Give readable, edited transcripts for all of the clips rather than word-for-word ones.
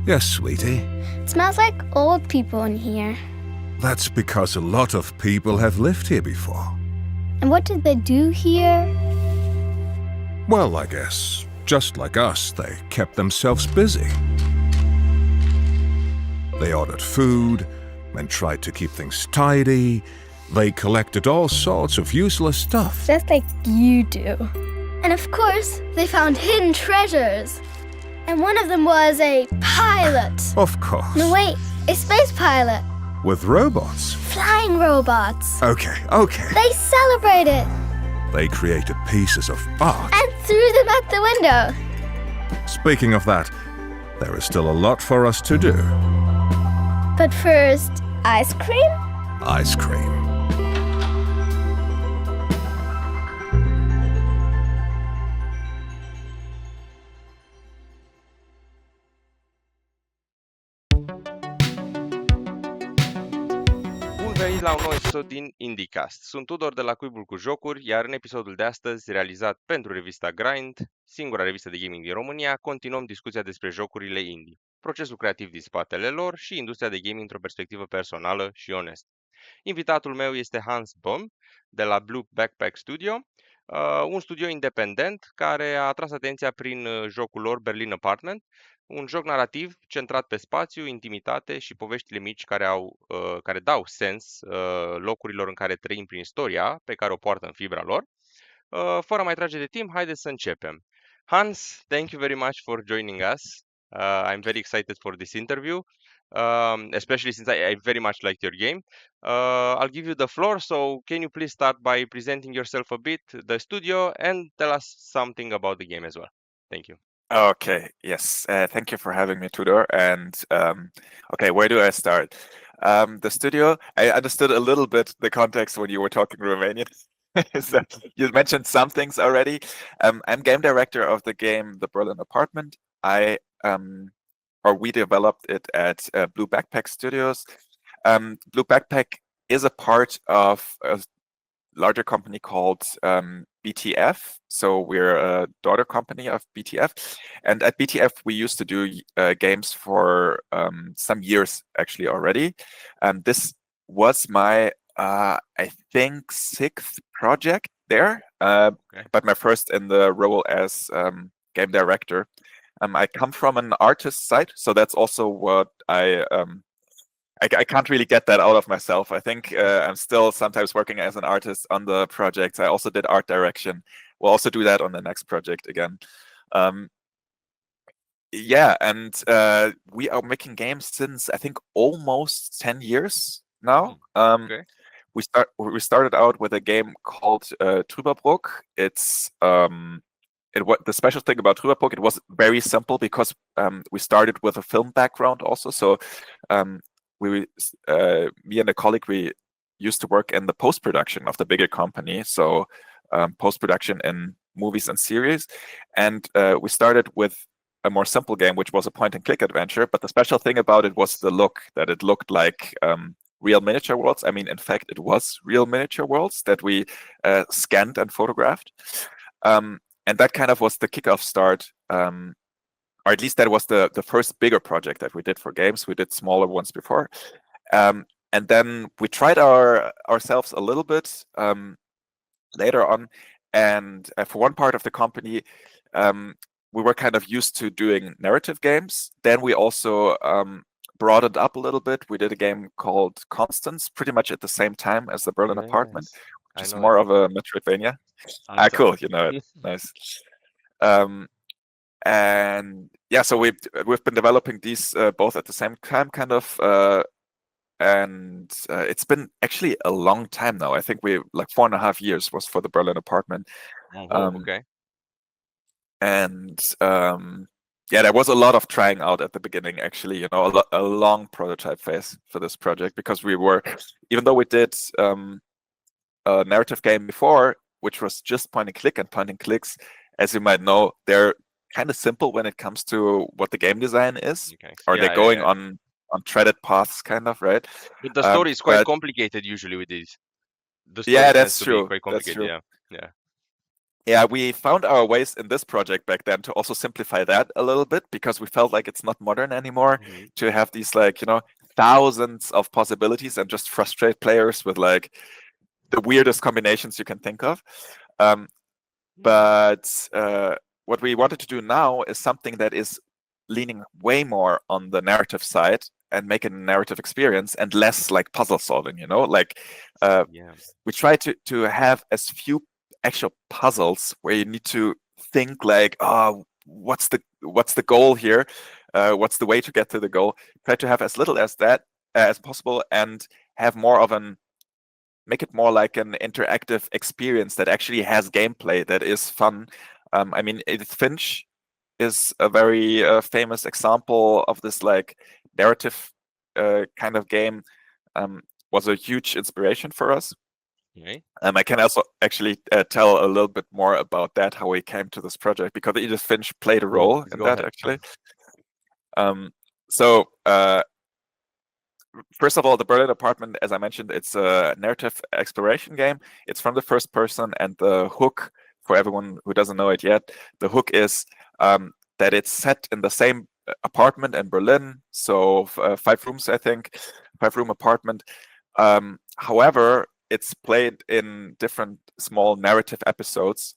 Yes, sweetie. It smells like old people in here. That's because a lot of people have lived here before. And what did they do here? Well, I guess, just like us, they kept themselves busy. They ordered food and tried to keep things tidy. They collected all sorts of useless stuff. Just like you do. And of course, they found hidden treasures. And one of them was a pilot. Of course. No, wait, a space pilot. With robots. Flying robots. Okay. They celebrated They created pieces of art. and threw them out the window. Speaking of that, there is still a lot for us to do. But first, ice cream? Ice cream. Bun venit la un nou episod din IndieCast. Sunt Tudor de la Cuibul cu Jocuri, iar în episodul de astăzi, realizat pentru revista Grind, singura revistă de gaming din România, continuăm discuția despre jocurile indie, procesul creativ din spatele lor și industria de gaming într-o perspectivă personală și onestă. Invitatul meu este Hans Böhm de la Blue Backpack Studio, un studio independent care a atras atenția prin jocul lor Berlin Apartment, un joc narrativ centrat pe spațiu, intimitate și poveștile mici care dau sens locurilor în care trăim prin istoria pe care o poartă în fibra lor. Fără a mai trage de timp, haideți să începem. Hans, thank you very much for joining us. I'm very excited for this interview, especially since I very much liked your game. I'll give you the floor, so can you please start by presenting yourself a bit, the studio, and tell us something about the game as well. Thank you. Okay, yes. Thank you for having me, Tudor. And okay, where do I start? The studio, I understood a little bit the context when you were talking Romanian. So you mentioned some things already. I'm game director of the game The Berlin Apartment. We developed it at Blue Backpack Studios. Blue Backpack is a part of a larger company called BTF. So we're a daughter company of BTF. And at BTF, we used to do games for some years actually already. This was my, I think, 6th project there, but my first in the role as game director. I come from an artist side, so that's also what I can't really get that out of myself. I think I'm still sometimes working as an artist on the projects. I also did art direction. We'll also do that on the next project again. We are making games since I think almost 10 years now. We started out with a game called Trüberbrook. The special thing about Trüberbrook, it was very simple because we started with a film background also. So me and a colleague, we used to work in the post-production of the bigger company, so post-production in movies and series. And we started with a more simple game, which was a point-and-click adventure. But the special thing about it was the look, that it looked like real miniature worlds. I mean, in fact, it was real miniature worlds that we scanned and photographed. And that kind of was the kickoff start. Or at least that was the first bigger project that we did for games. We did smaller ones before. And then we tried ourselves a little bit later on. And for one part of the company, we were kind of used to doing narrative games. Then we also brought it up a little bit. We did a game called Constance pretty much at the same time as the Berlin Apartment, which is more of a Metroidvania. Cool, you know it. Nice. And yeah, so we've been developing these both at the same time, kind of, and it's been actually a long time now. I think we 4.5 years was for the Berlin Apartment. Okay. And there was a lot of trying out at the beginning, actually. You know, a long prototype phase for this project because even though we did a narrative game before, which was just point and click, and point and clicks, as you might know, they're kind of simple when it comes to what the game design is. Okay. Or they're going on treaded paths, kind of, right? But the story is quite complicated usually with these. That's true. Quite complicated. Yeah. Yeah, we found our ways in this project back then to also simplify that a little bit, because we felt like it's not modern anymore Mhm. to have these, like, thousands of possibilities and just frustrate players with like the weirdest combinations you can think of. Um, but what we wanted to do now is something that is leaning way more on the narrative side and make it a narrative experience and less like puzzle solving, like Yeah. we try to have as few actual puzzles where you need to think like, oh, what's the goal here, what's the way to get to the goal. Try to have as little as that as possible, and have more of an make it more like an interactive experience that actually has gameplay that is fun. I mean, Edith Finch is a very famous example of this like narrative kind of game. Was a huge inspiration for us. Okay. I can also actually tell a little bit more about that, how we came to this project, because Edith Finch played a Cool. role Please in go that ahead. actually. So first of all, the Berlin Apartment, as I mentioned, it's a narrative exploration game. It's from the first person, and the hook, for everyone who doesn't know it yet, the hook is that it's set in the same apartment in Berlin. So 5 rooms, I think, 5-room apartment. However, it's played in different small narrative episodes.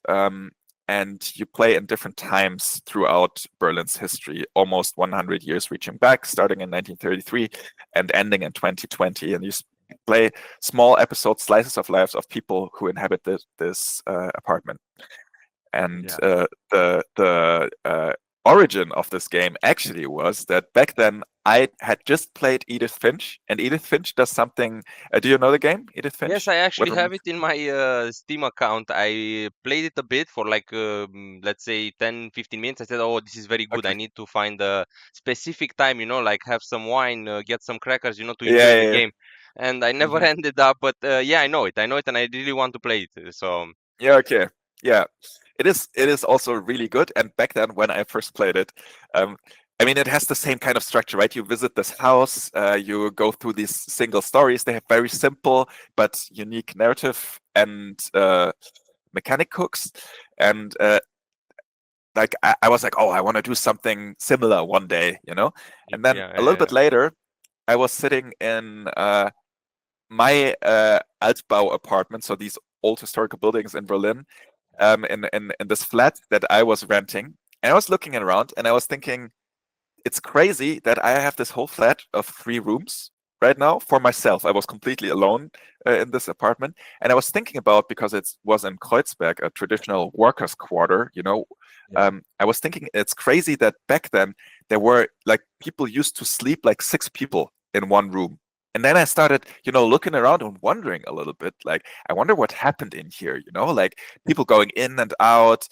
And you play in different times throughout Berlin's history, almost 100 years reaching back, starting in 1933 and ending in 2020. And you play small episodes, slices of lives of people who inhabit this apartment. And Yeah. the origin of this game actually was that back then I had just played Edith Finch, and Edith Finch does something. Do you know the game, Edith Yes, Finch? I actually Whatever. have it in my Steam account. I played it a bit for like, let's say 10, 15 minutes. I said, oh, this is very good. I Okay. need to find a specific time, like have some wine, get some crackers, to Yeah, enjoy the yeah, yeah. game. And I never Mhm. ended up, but yeah, I know it. I know it, and I really want to play it. So, Yeah, okay. Yeah. It is also really good. And back then when I first played it, um, I mean, it has the same kind of structure, right? You visit this house, you go through these single stories. They have very simple but unique narrative and mechanic hooks. And like I was like, oh, I want to do something similar one day, And then yeah, a little yeah, bit later, I was sitting in my Altbau apartment, so these old historical buildings in Berlin, in this flat that I was renting. And I was looking around and I was thinking, it's crazy that I have this whole flat of 3 rooms right now for myself. I was completely alone in this apartment. And I was thinking about, because it was in Kreuzberg, a traditional workers' quarter, yeah. I was thinking it's crazy that back then there were like people used to sleep like 6 people in one room. And then I started, looking around and wondering a little bit, like, I wonder what happened in here, like people going in and out.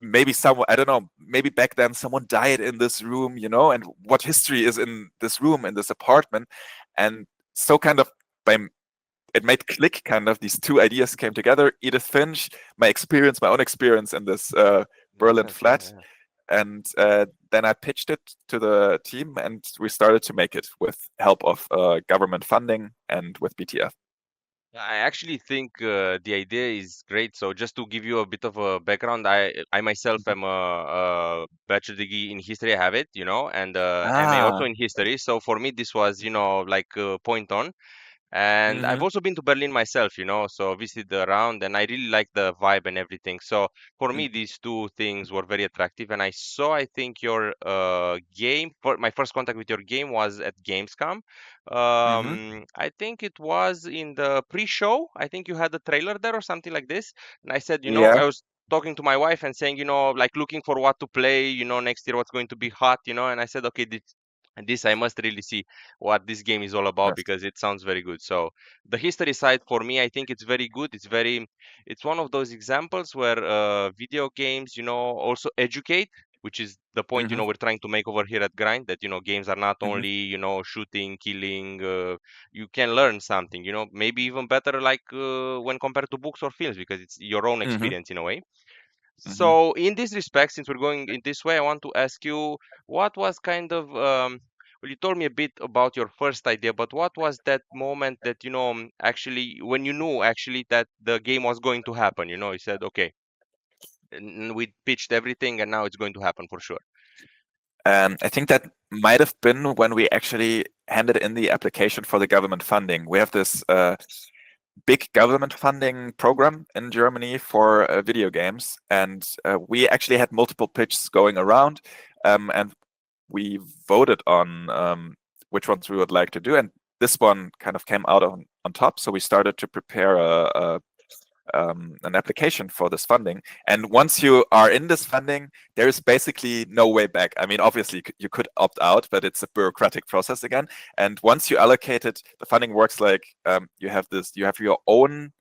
Maybe someone, I don't know, maybe back then someone died in this room, and what history is in this room, in this apartment. And so kind of by it made click, kind of these two ideas came together: Edith Finch, my own experience in this Berlin Yes, yeah, flat. yeah. And then I pitched it to the team, and we started to make it with help of government funding and with BTF. I actually think the idea is great. So just to give you a bit of a background, I myself Mhm. am a bachelor degree in history. I have it, and MA also Ah. in history. So for me, this was, like point on. And I've Hmm. also been to Berlin myself, so visited around, and I really like the vibe and everything. So for me, Hmm. these two things were very attractive. And I saw, I think, your game. For my first contact with your game was at Gamescom. Hmm. I think it was in the pre-show. I think you had a trailer there or something like this. And I said, Yeah. I was talking to my wife and saying, like looking for what to play, next year what's going to be hot, and I said, okay, this I must really see what this game is all about Yes. because it sounds very good. So the history side for me, I think it's very good. It's one of those examples where video games, also educate, which is the point, Hmm. we're trying to make over here at Grind, that, games are not Hmm. only, shooting, killing, you can learn something, maybe even better like when compared to books or films because it's your own Hmm. experience in a way. Hmm. So, in this respect, since we're going in this way, I want to ask you what was kind of, well, you told me a bit about your first idea, but what was that moment that, actually, when you knew actually that the game was going to happen, you said, okay, we pitched everything, and now it's going to happen for sure. I think that might have been when we actually handed in the application for the government funding. We have this big government funding program in Germany for video games, and we actually had multiple pitches going around, and we voted on which ones we would like to do, and this one kind of came out on top. So we started to prepare an application for this funding. And once you are in this funding, there is basically no way back. I mean, obviously you could opt out, but it's a bureaucratic process again. And once you allocate it, the funding works like you have your own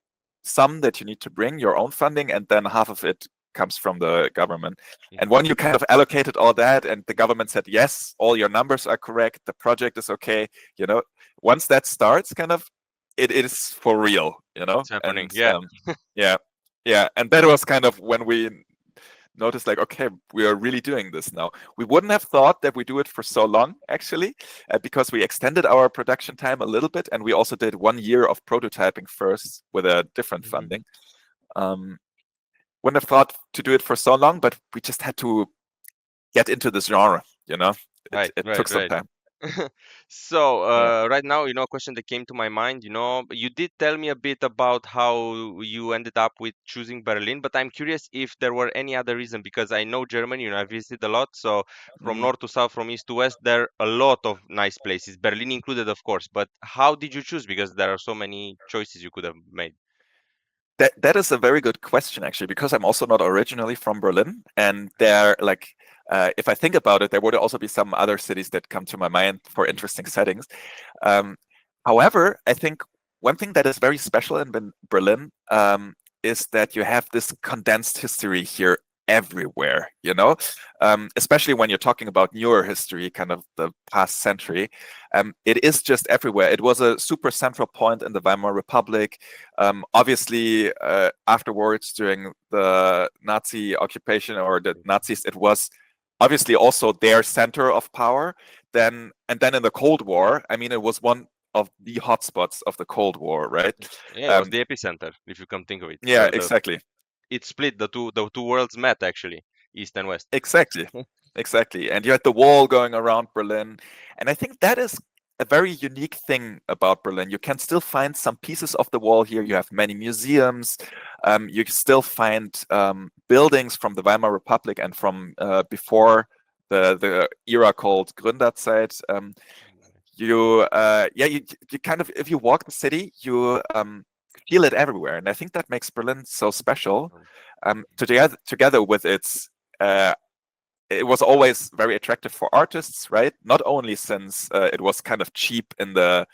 sum that you need to bring, your own funding, and then half of it comes from the government. And when you kind of allocated all that and the government said, yes, all your numbers are correct, the project is okay, once that starts, kind of, it is for real, It's happening. And, yeah. And that was kind of when we noticed, like, okay, we are really doing this now. We wouldn't have thought that we do it for so long, actually, because we extended our production time a little bit, and we also did 1 year of prototyping first with a different funding. Wouldn't have thought to do it for so long, but we just had to get into this genre, It took some time. So right now, a question that came to my mind, you did tell me a bit about how you ended up with choosing Berlin, but I'm curious if there were any other reason, because I know Germany, I visited a lot. So from north to south, from east to west, there are a lot of nice places, Berlin included, of course. But how did you choose? Because there are so many choices you could have made. That is a very good question, actually, because I'm also not originally from Berlin, and there, like, if I think about it, there would also be some other cities that come to my mind for interesting settings. However, I think one thing that is very special in Berlin is that you have this condensed history here everywhere, especially when you're talking about newer history, kind of the past century. It is just everywhere. It was a super central point in the Weimar Republic. Obviously, afterwards, during the Nazi occupation or the Nazis, it was obviously also their center of power. And then in the Cold War, I mean, it was one of the hotspots of the Cold War, right? Yeah, it was the epicenter, if you come think of it. Yeah, exactly. It split, the two worlds met, actually, east and west. Exactly. And you had the wall going around Berlin, and I think that is a very unique thing about Berlin. You can still find some pieces of the wall here. You have many museums. You still find buildings from the Weimar Republic and from before the era called Gründerzeit. You kind of, if you walk the city, you feel it everywhere, and I think that makes Berlin so special. Together with its, it was always very attractive for artists, right? Not only since it was kind of cheap in the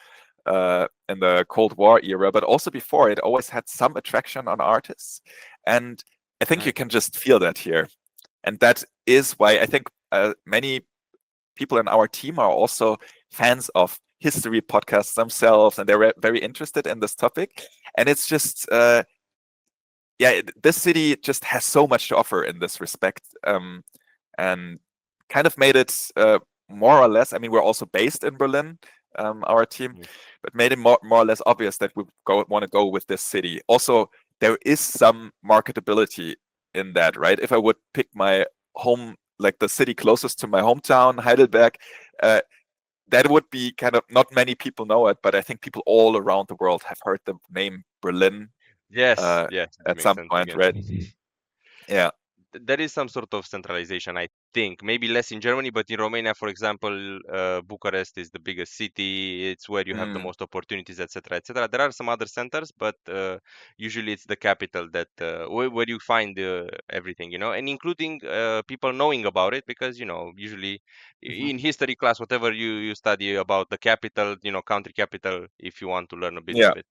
Cold War era, but also before, it always had some attraction on artists, and I think you can just feel that here, and that is why I think many people in our team are also fans of history podcasts themselves, and they're very interested in this topic. And it's just, this city just has so much to offer in this respect, and kind of made it more or less. I mean, we're also based in Berlin, our team, but made it more or less obvious that we want to go with this city. Also, there is some marketability in that, right? If I would pick my home, like the city closest to my hometown, Heidelberg, that would be kind of, not many people know it, but I think people all around the world have heard the name Berlin. Yes, at some point, right? Yeah. There is some sort of centralization, I think. Maybe less in Germany, but in Romania, for example, Bucharest is the biggest city. It's where you have the most opportunities, etc., etc. There are some other centers, but usually it's the capital that where you find everything, and including people knowing about it, because usually in history class, whatever you study about the capital, country capital, if you want to learn a bit of it.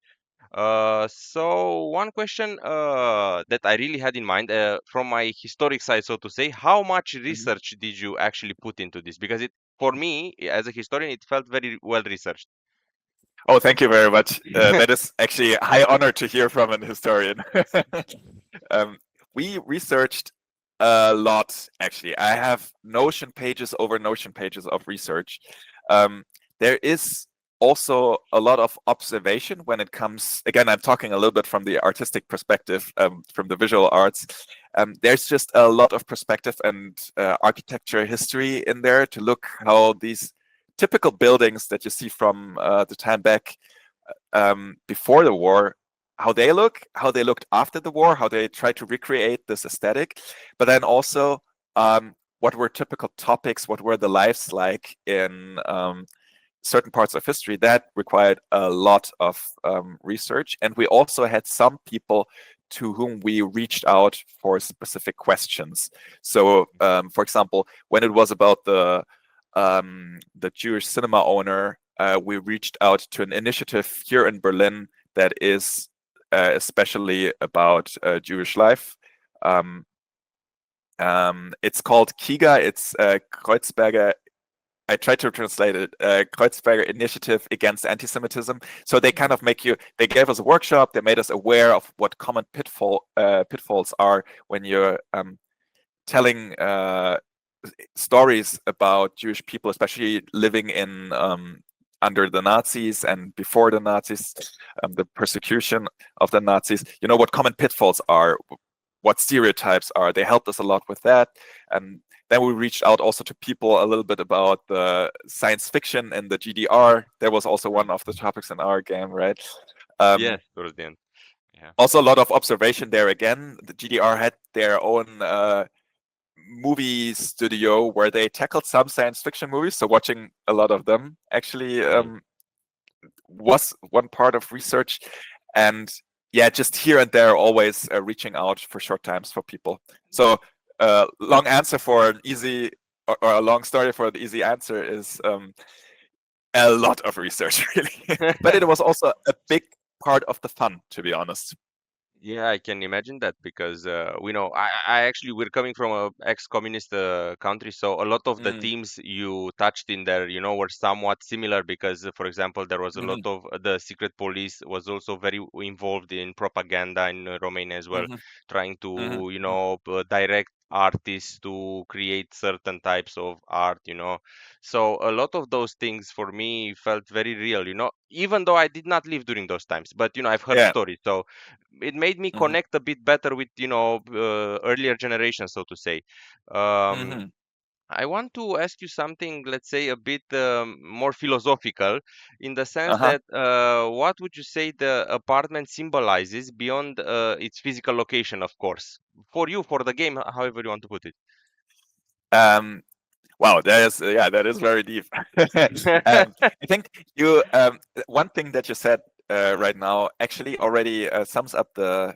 So one question that I really had in mind from my historic side, so to say, how much research did you actually put into this? Because for me, as a historian, it felt very well researched. Oh, thank you very much. That is actually a high honor to hear from an historian. We researched a lot, actually. I have Notion pages over Notion pages of research. There is also a lot of observation when it comes, again, I'm talking a little bit from the artistic perspective, from the visual arts. There's just a lot of perspective and architecture history in there to look how these typical buildings that you see from the time back before the war, how they look, how they looked after the war, how they try to recreate this aesthetic, but then also what were typical topics, what were the lives like in certain parts of history. That required a lot of research. And we also had some people to whom we reached out for specific questions. So, for example, when it was about the Jewish cinema owner, we reached out to an initiative here in Berlin that is especially about Jewish life. It's called KIGA. It's Kreuzberger. I tried to translate it, Kreuzberger Initiative Against Anti-Semitism. So they kind of they gave us a workshop, they made us aware of what common pitfalls are when you're telling stories about Jewish people, especially living in under the Nazis and before the Nazis, the persecution of the Nazis. You know what common pitfalls are, what stereotypes are. They helped us a lot with that. And then we reached out also to people a little bit about the science fiction in the GDR. There was also one of the topics in our game, right? Yes, towards the end. Yeah. Also a lot of observation there again. The GDR had their own movie studio where they tackled some science fiction movies. So watching a lot of them actually was one part of research. And yeah, just here and there, always reaching out for short times for people. So long answer for an easy, or a long story for an easy answer is a lot of research, really. But it was also a big part of the fun, to be honest. Yeah, I can imagine that because we know I actually we're coming from a ex-communist country, so a lot of the themes you touched in there, were somewhat similar because, for example, there was a lot of the secret police was also very involved in propaganda in Romania as well, trying to, direct artists to create certain types of art, So a lot of those things for me felt very real, even though I did not live during those times, but I've heard Yeah. stories, so it made me connect a bit better with earlier generations, so to say. I want to ask you something, let's say, a bit more philosophical, in the sense that what would you say the apartment symbolizes beyond its physical location, of course, for you, for the game, however you want to put it? Wow, that is very deep. I think you one thing that you said right now actually already sums up the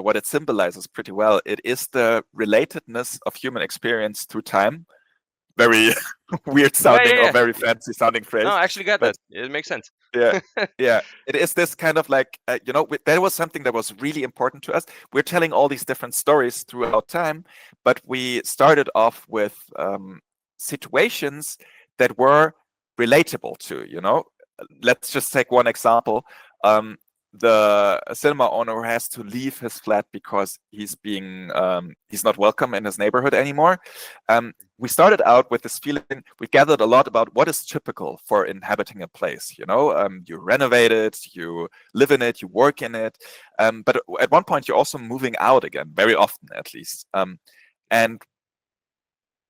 what it symbolizes pretty well. It is the relatedness of human experience through time. Very weird sounding or very fancy sounding phrase. No, I actually got but that. It makes sense. yeah, it is this kind of like that was something that was really important to us. We're telling all these different stories throughout time, but we started off with situations that were relatable to, let's just take one example. The cinema owner has to leave his flat because he's not welcome in his neighborhood anymore. We started out with this feeling. We gathered a lot about what is typical for inhabiting a place. You renovate it, you live in it, you work in it, but at one point you're also moving out again, very often at least. And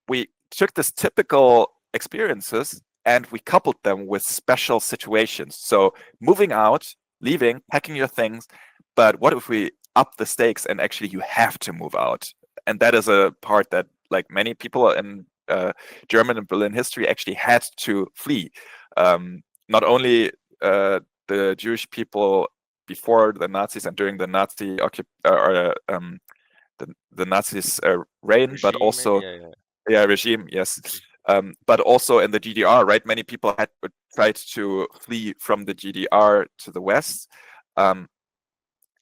we took this typical experiences and we coupled them with special situations. So moving out, leaving, packing your things, but what if we up the stakes and actually you have to move out? And that is a part that, like many people in German and Berlin history, actually had to flee. Not only the Jewish people before the Nazis and during the Nazi the Nazis' reign, Regime, but also regime, yes. But also in the GDR, right? Many people had tried to flee from the GDR to the West. And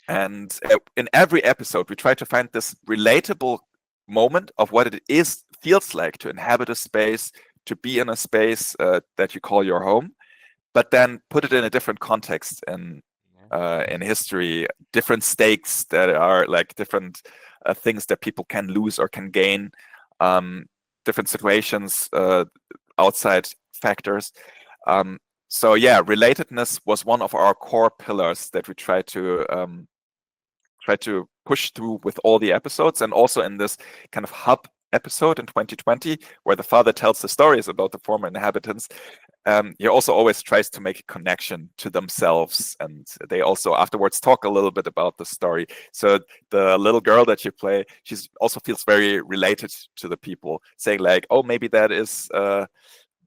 in every episode, we try to find this relatable moment of what it feels like to inhabit a space, to be in a space that you call your home, but then put it in a different context in history, different stakes that are like different things that people can lose or can gain, different situations, outside factors. So yeah, relatedness was one of our core pillars that we try to push through with all the episodes, and also in this kind of hub episode in 2020 where the father tells the stories about the former inhabitants. He also always tries to make a connection to themselves, and they also afterwards talk a little bit about the story. So the little girl that you play, she also feels very related to the people, saying like, oh, maybe that is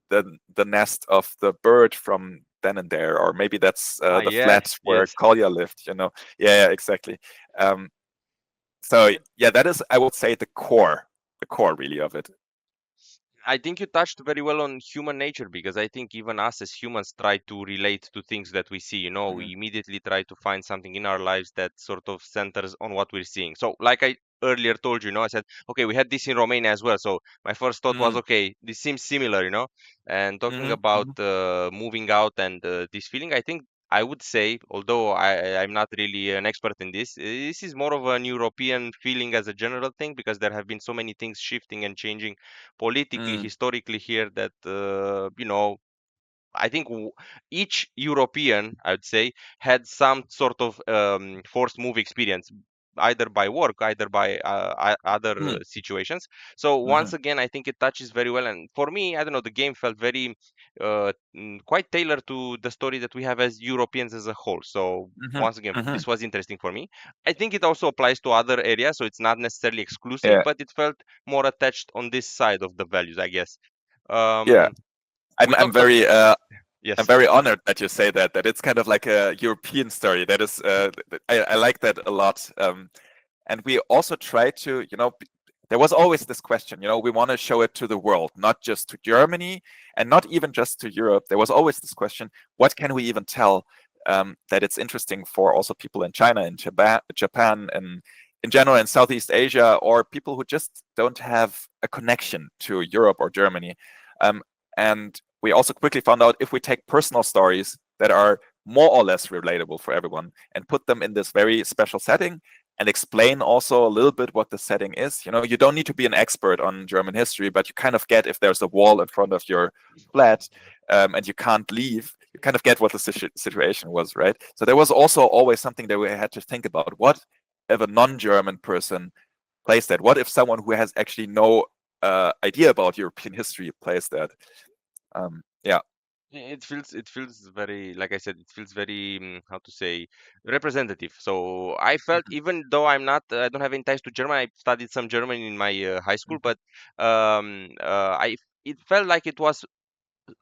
the nest of the bird from then and there, or maybe that's the Yeah, flat where yes. Kolya lived, yeah, exactly. So yeah, that is, I would say, the core really of it. I think you touched very well on human nature, because I think even us as humans try to relate to things that we see. We immediately try to find something in our lives that sort of centers on what we're seeing. So, like I earlier told you, I said, okay, we had this in Romania as well. So my first thought was, okay, this seems similar. And talking about moving out and this feeling, I think I would say, although I'm not really an expert in this is more of an European feeling as a general thing, because there have been so many things shifting and changing politically, historically here, that I think each European, I would say, had some sort of forced move experience, either by work, either by other situations. So once again, I think it touches very well. And for me, I don't know, the game felt very quite tailored to the story that we have as Europeans as a whole. So once again, this was interesting for me. I think it also applies to other areas, so it's not necessarily exclusive, Yeah, but it felt more attached on this side of the values, I guess. yeah. We I'm talked about very I'm yes. very honored that you say that it's kind of like a European story. That is, I like that a lot. And we also try to, there was always this question, we want to show it to the world, not just to Germany and not even just to Europe. There was always this question, what can we even tell that it's interesting for also people in China, in Japan, and in general in Southeast Asia, or people who just don't have a connection to Europe or Germany. And we also quickly found out, if we take personal stories that are more or less relatable for everyone and put them in this very special setting, and explain also a little bit what the setting is. You don't need to be an expert on German history, but you kind of get, if there's a wall in front of your flat and you can't leave, you kind of get what the situation was, right? So there was also always something that we had to think about. What if a non-German person plays that? What if someone who has actually no idea about European history plays that? Yeah. It feels very, like I said, it feels very how to say, representative. So I felt, even though I don't have any ties to Germany, I studied some German in my high school, but I it felt like it was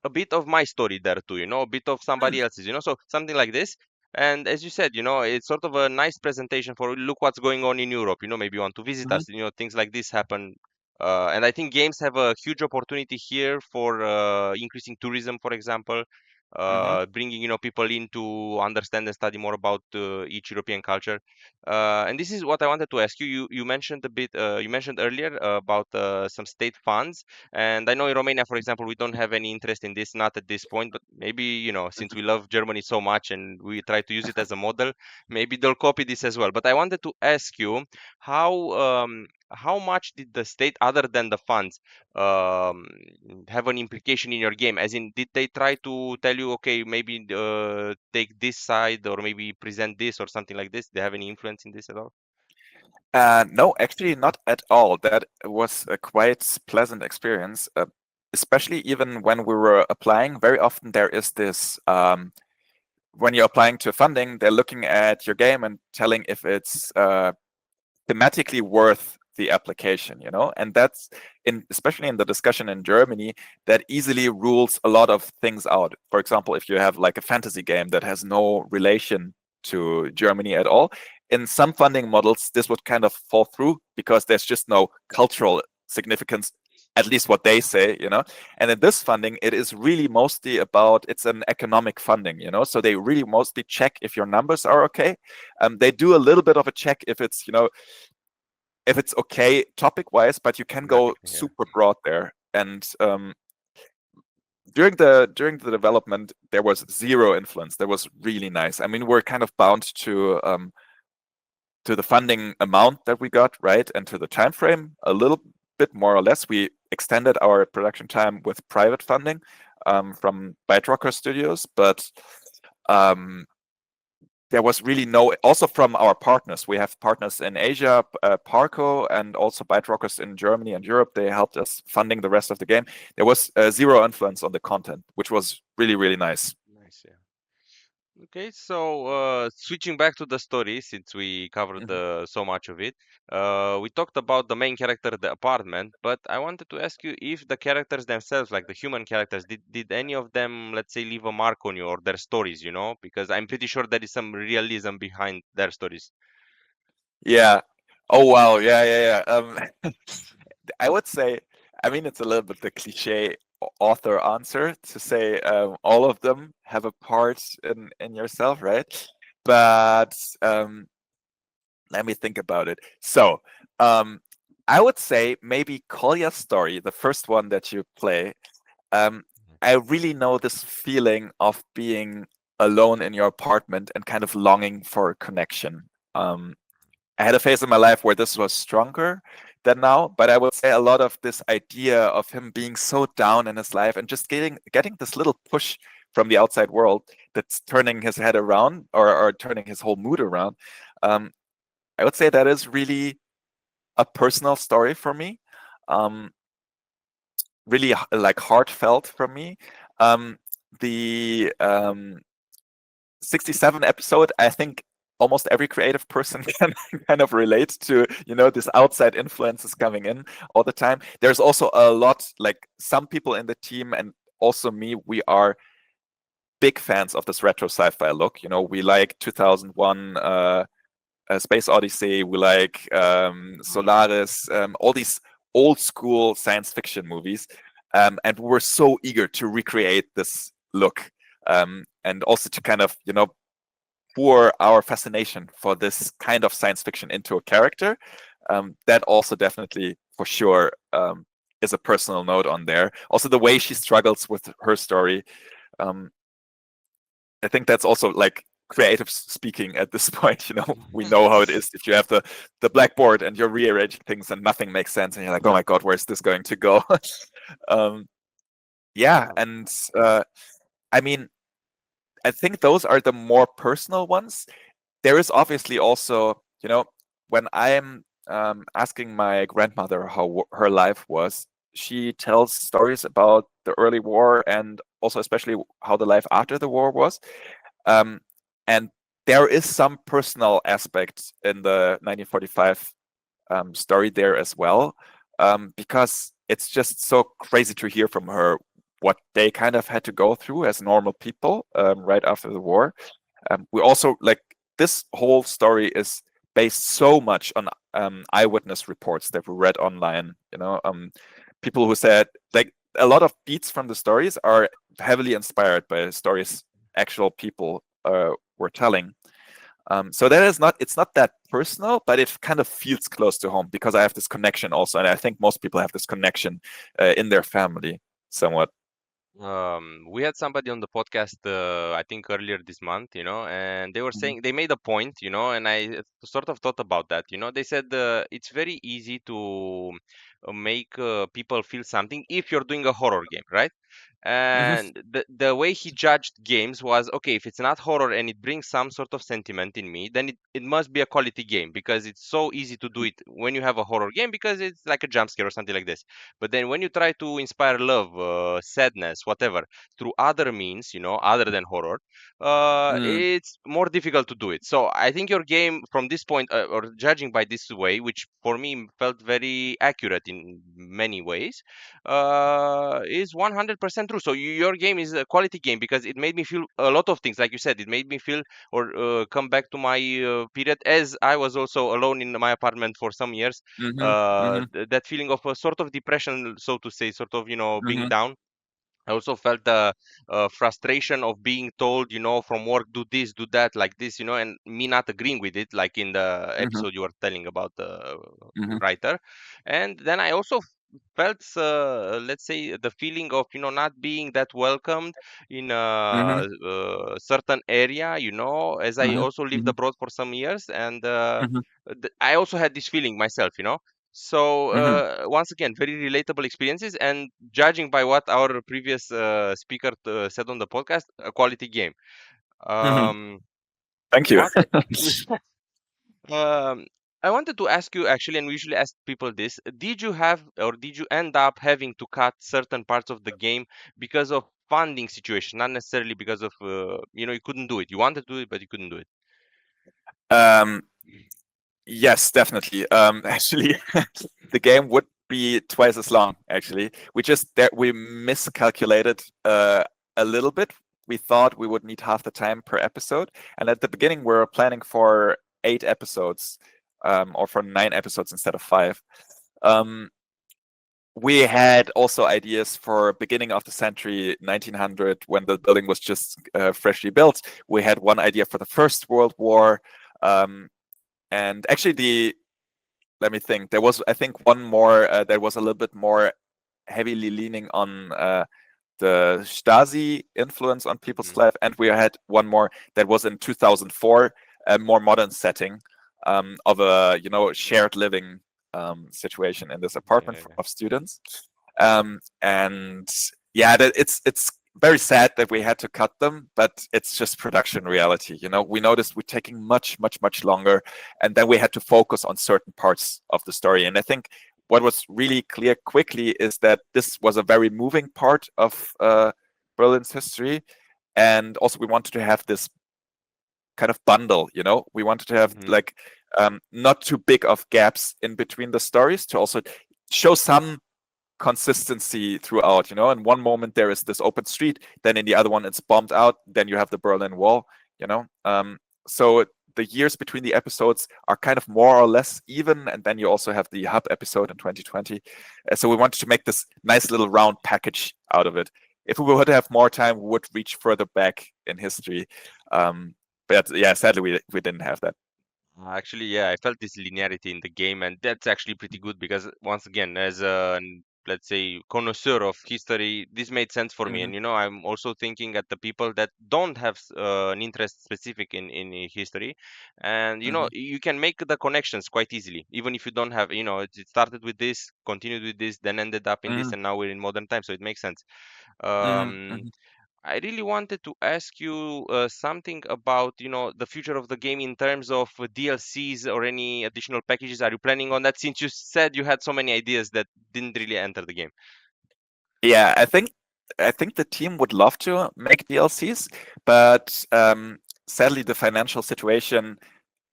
a bit of my story there too, a bit of somebody else's, so something like this. And as you said, it's sort of a nice presentation for, look what's going on in Europe, maybe you want to visit us, things like this happen. And I think games have a huge opportunity here for increasing tourism, for example, bringing, people in to understand and study more about each European culture. And this is what I wanted to ask you. You mentioned a bit, you mentioned earlier about some state funds. And I know in Romania, for example, we don't have any interest in this, not at this point, but maybe, since we love Germany so much and we try to use it as a model, maybe they'll copy this as well. But I wanted to ask you, how much did the state, other than the funds, um, have an implication in your game? As in, did they try to tell you, okay, maybe take this side, or maybe present this or something like this? Do they have any influence in this at all? No, actually not at all. That was a quite pleasant experience, especially even when we were applying. Very often there is this, when you're applying to funding, they're looking at your game and telling if it's thematically worth the application, and that's especially in the discussion in Germany, that easily rules a lot of things out. For example, if you have like a fantasy game that has no relation to Germany at all, in some funding models this would kind of fall through because there's just no cultural significance, at least what they say, and in this funding it is really mostly about, it's an economic funding, so they really mostly check if your numbers are okay. They do a little bit of a check if it's if it's okay topic wise, but you can go Thematically, yeah. super broad there. And during the development there was zero influence. That was really nice. I mean, we're kind of bound to the funding amount that we got, right, and to the time frame a little bit more or less. We extended our production time with private funding, from Byte Rocker Studios, but um, there was really no, also from our partners. We have partners in Asia, Parco, and also Byte Rockers in Germany and Europe. They helped us funding the rest of the game. There was zero influence on the content, which was really, really nice. Nice, yeah. Okay, so switching back to the story, since we covered Mhm. so much of it, we talked about the main character, the apartment, but I wanted to ask you if the characters themselves, like the human characters, did any of them, let's say, leave a mark on you or their stories, you know? Because I'm pretty sure there is some realism behind their stories. Yeah. Oh wow. Yeah, yeah, yeah. I would say, I mean, it's a little bit the cliche author answer to say all of them have a part in yourself, right? But let me think about it. So, I would say maybe Kolya's story, the first one that you play. I really know this feeling of being alone in your apartment and kind of longing for a connection. I had a phase in my life where this was stronger than now, but I would say a lot of this idea of him being so down in his life and just getting this little push from the outside world that's turning his head around or turning his whole mood around. Um, I would say that is really a personal story for me. Um, really like heartfelt for me. The 67 episode, I think almost every creative person can kind of relate to, this outside influences coming in all the time. There's also a lot, like some people in the team and also me, we are big fans of this retro sci-fi look. We like 2001 Space Odyssey, we like Solaris, all these old school science fiction movies. And we were so eager to recreate this look, and also to kind of, pour our fascination for this kind of science fiction into a character. That also definitely, for sure, is a personal note on there. Also, the way she struggles with her story. I think that's also like creative speaking at this point. We know how it is if you have the blackboard and you're rearranging things and nothing makes sense and you're like, oh my god, where's this going to go? Yeah, and I mean, I think those are the more personal ones. There is obviously also, when I'm asking my grandmother how her life was, she tells stories about the early war and also especially how the life after the war was. And there is some personal aspect in the 1945 story there as well, because it's just so crazy to hear from her what they kind of had to go through as normal people right after the war. We also like this whole story is based so much on eyewitness reports that we read online. People who said like a lot of beats from the stories are heavily inspired by stories actual people were telling. So that is it's not that personal, but it kind of feels close to home because I have this connection also, and I think most people have this connection in their family somewhat. We had somebody on the podcast, I think earlier this month, and they were saying they made a point, and I sort of thought about that. They said it's very easy to make people feel something if you're doing a horror game, right? Mm-hmm. And the way he judged games was, okay, if it's not horror and it brings some sort of sentiment in me, then it must be a quality game because it's so easy to do it when you have a horror game because it's like a jump scare or something like this. But then when you try to inspire love, sadness, whatever, through other means, other than horror, Mm. it's more difficult to do it. So I think your game, from this point, or judging by this way, which for me felt very accurate in many ways, is 100% true. So your game is a quality game because it made me feel a lot of things. Like you said, it made me feel or come back to my period as I was also alone in my apartment for some years. Mm-hmm. Mm-hmm. That feeling of a sort of depression, so to say, sort of, being Mm-hmm. down. I also felt the frustration of being told, from work, do this, do that, like this, and me not agreeing with it, like in the Mm-hmm. episode you were telling about the Mm-hmm. writer. And then I also felt, let's say, the feeling of, not being that welcomed in Mm-hmm. a, certain area, as I Mm-hmm. also lived Mm-hmm. abroad for some years. And Mm-hmm. I also had this feeling myself, So Mhm. once again, very relatable experiences, and judging by what our previous speaker said on the podcast, a quality game. Mhm. Um, Thank you. what um, I wanted to ask you actually, and we usually ask people this: did you have, or did you end up having to cut certain parts of the game because of funding situation, not necessarily because of you couldn't do it. You wanted to do it, but you couldn't do it. Um, yes, definitely. Actually, the game would be twice as long. Actually, we miscalculated a little bit. We thought we would need half the time per episode, and at the beginning we were planning for 8 episodes, or for 9 episodes instead of 5. Um, we had also ideas for beginning of the century 1900, when the building was just freshly built. We had one idea for the First World War, and actually let me think, there was, I think, one more that was a little bit more heavily leaning on the Stasi influence on people's life, and we had one more that was in 2004, a more modern setting, of a shared living situation in this apartment Yeah. of students. And yeah, it's very sad that we had to cut them, but it's just production reality. We noticed we're taking much, much, much longer, and then we had to focus on certain parts of the story. And I think what was really clear quickly is that this was a very moving part of Berlin's history, and also we wanted to have this kind of bundle. We wanted to have like not too big of gaps in between the stories, to also show some consistency throughout. In one moment there is this open street, then in the other one it's bombed out, then you have the Berlin Wall. So the years between the episodes are kind of more or less even, and then you also have the hub episode in 2020. So we wanted to make this nice little round package out of it. If we would have more time, we would reach further back in history, but yeah, sadly we didn't have that. Actually, yeah, I felt this linearity in the game, and that's actually pretty good because, once again, as a, let's say, connoisseur of history, this made sense for me. Mhm. And I'm also thinking at the people that don't have an interest specific in history, and Mhm. you can make the connections quite easily, even if you don't have, it started with this, continued with this, then ended up in this, Mhm. and now we're in modern times, so it makes sense. Mhm. Um, Mhm. I really wanted to ask you something about, the future of the game in terms of DLCs or any additional packages. Are you planning on that? Since you said you had so many ideas that didn't really enter the game. Yeah, I think the team would love to make DLCs, but sadly the financial situation,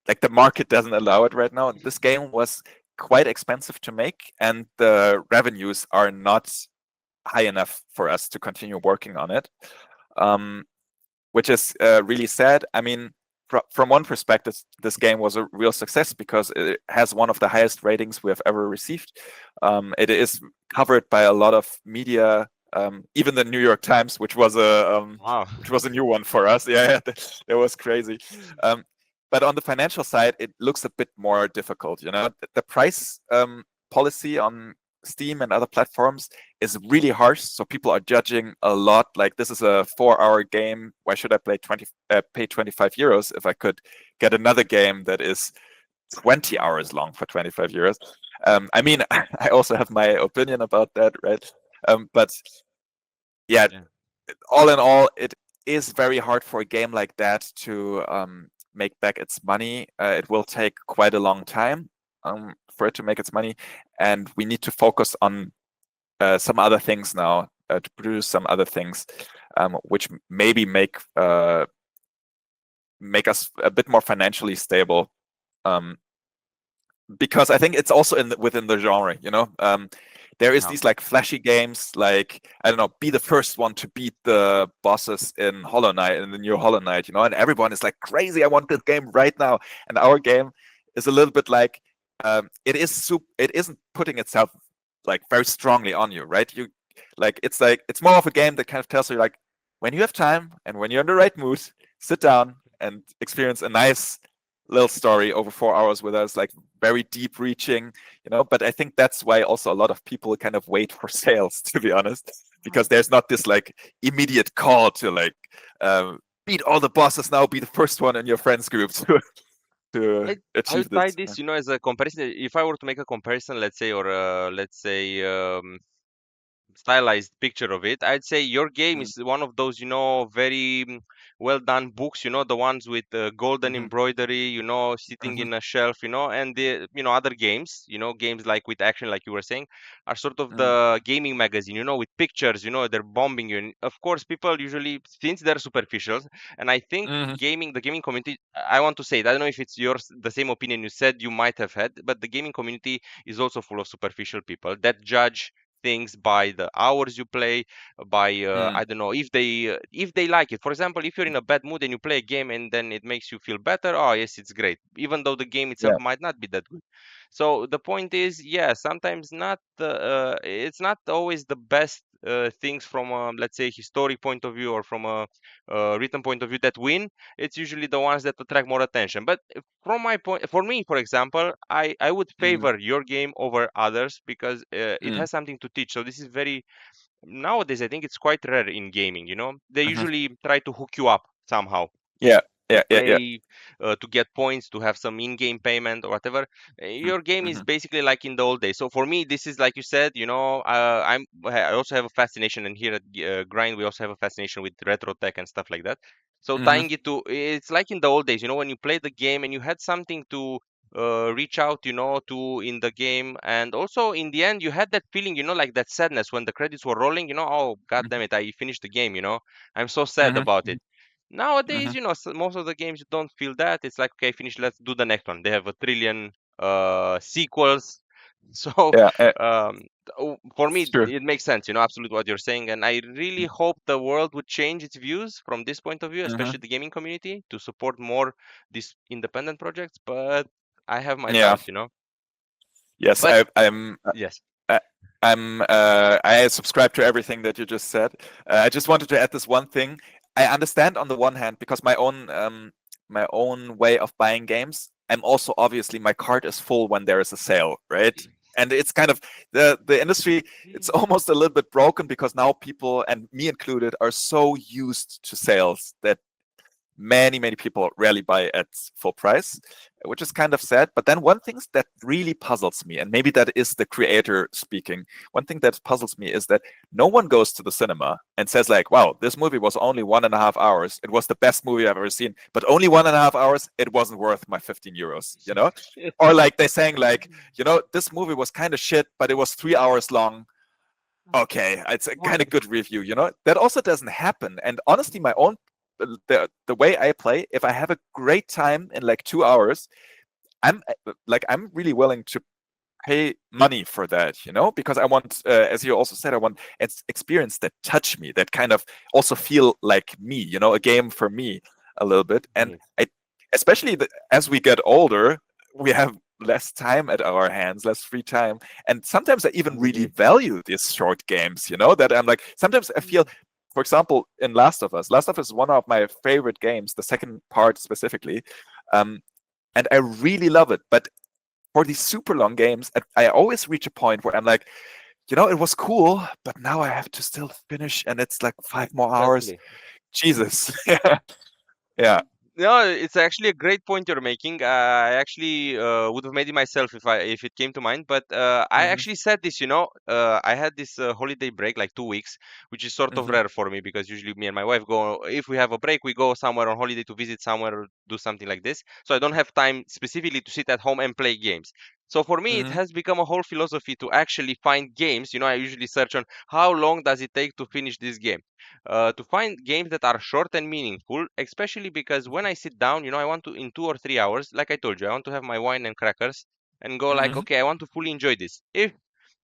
like the market doesn't allow it right now. This game was quite expensive to make, and the revenues are not high enough for us to continue working on it, um, which is really sad. I mean, from one perspective, this game was a real success because it has one of the highest ratings we have ever received. It is covered by a lot of media, even the New York Times, which was Wow. a new one for us. Yeah, that was crazy. But on the financial side, it looks a bit more difficult. The price policy on Steam and other platforms is really harsh. So people are judging a lot. Like, this is a 4-hour game. Why should I pay 25 euros if I could get another game that is 20 hours long for 25 euros? I mean, I also have my opinion about that, right? But yeah, Yeah. all in all, it is very hard for a game like that to make back its money. It will take quite a long time for it to make its money, and we need to focus on some other things now, to produce some other things, which maybe make us a bit more financially stable. Because I think it's also within the genre. There is Yeah. these like flashy games, like, I don't know, be the first one to beat the bosses in Hollow Knight, in the new Hollow Knight, and everyone is like crazy. I want this game right now. And our game is a little bit like, it isn't putting itself like very strongly on you, right? It's more of a game that kind of tells you, like, when you have time and when you're in the right mood, sit down and experience a nice little story over 4 hours with us, like very deep reaching, but I think that's why also a lot of people kind of wait for sales, to be honest, because there's not this like immediate call to like beat all the bosses now, be the first one in your friends group to I achieve would tie this. this, as a comparison. If I were to make a comparison, let's say, or let's say, stylized picture of it, I'd say your game Mm, is one of those, very well done books, the ones with golden mhm, embroidery, sitting mhm, in a shelf, and the, other games, games like with action, like you were saying, are sort of mm, the gaming magazine, with pictures, they're bombing you. And of course, people usually, since they're superficial, and I think mhm, the gaming community, I want to say it, I don't know if it's yours, the same opinion you said you might have had, but the gaming community is also full of superficial people that judge things by the hours you play, by mm, I don't know, if they like it. For example, if you're in a bad mood and you play a game and then it makes you feel better, oh yes, it's great, even though the game itself yeah. might not be that good. So the point is, yeah, sometimes not it's not always the best things from a, let's say, historic point of view or from a written point of view that win. It's usually the ones that attract more attention. But from my point, for me, for example, I would Mm, favor your game over others because it mm, has something to teach. So this is very, nowadays, I think it's quite rare in gaming. They mhm. usually try to hook you up somehow Yeah, to yeah, yeah, yeah. play, to get points, to have some in-game payment or whatever. Mm, Your game is mhm, basically like in the old days. So for me, this is like you said. I also have a fascination, and here at Grind, we also have a fascination with retro tech and stuff like that. So mhm, tying it to, it's like in the old days. When you played the game and you had something to reach out, to in the game, and also in the end, you had that feeling, like that sadness when the credits were rolling. Oh, god damn mhm, it, I finished the game. I'm so sad mhm, about it. Nowadays, mhm. most of the games you don't feel that. It's like, okay, finish, let's do the next one. They have a trillion sequels. So Yeah, for it's me, true. it makes sense, absolutely what you're saying. And I really hope the world would change its views from this point of view, especially Mhm. the gaming community, to support more these independent projects. But I have my Yeah. doubts. Yes, But yes. I, I subscribe to everything that you just said. I just wanted to add this one thing. I understand on the one hand because my own way of buying games. I'm also obviously my cart is full when there is a sale, right? And it's kind of the industry. It's almost a little bit broken because now people, and me included, are so used to sales that many people rarely buy at full price, which is kind of sad. But then one thing that really puzzles me, and maybe that is the creator speaking, one thing that puzzles me is that no one goes to the cinema and says like, wow, this movie was only 1.5 hours, it was the best movie I've ever seen, but only 1.5 hours, it wasn't worth my 15 euros. Or like they're saying like, this movie was kind of shit, but it was 3 hours long. Okay, it's a kind of good review. That also doesn't happen. And honestly, my own the way I play, if I have a great time in like 2 hours, I'm really willing to pay money for that, because I want, as you also said, I want experience that touch me, that kind of also feel like me, a game for me a little bit. And Yes. especially as we get older, we have less time at our hands, less free time. And sometimes I even really value these short games, that I'm like, sometimes I feel, for example, in Last of Us is one of my favorite games, the second part specifically. And I really love it. But for these super long games, I always reach a point where I'm like, it was cool, but now I have to still finish, and it's like 5 more hours. Exactly. Jesus. Yeah. No, it's actually a great point you're making. I actually would have made it myself if it came to mind. But I Hmm. actually said this. I had this holiday break, like 2 weeks, which is sort of Hmm. rare for me because usually me and my wife go. If we have a break, we go somewhere on holiday to visit somewhere or do something like this. So I don't have time specifically to sit at home and play games. So for me, it Hmm. has become a whole philosophy to actually find games. I usually search on how long does it take to finish this game, to find games that are short and meaningful, especially because when I sit down, I want to, in 2 or 3 hours, like I told you, I want to have my wine and crackers and go like, Hmm. okay, I want to fully enjoy this. If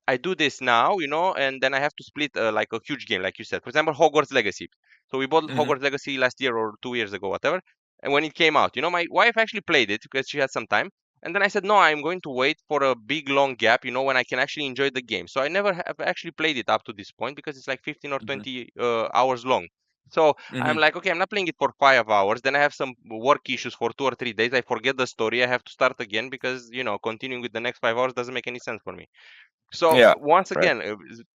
I do this now, and then I have to split like a huge game, like you said. For example, Hogwarts Legacy. So we bought Hmm. Hogwarts Legacy last year or 2 years ago, whatever. And when it came out, my wife actually played it because she had some time. And then I said, no, I'm going to wait for a big long gap, when I can actually enjoy the game. So I never have actually played it up to this point because it's like 15 or Hmm. 20 hours long. So I'm Hmm. like, okay, I'm not playing it for 5 hours. Then I have some work issues for 2 or 3 days. I forget the story. I have to start again because, continuing with the next 5 hours doesn't make any sense for me. So Yeah. once Right. again,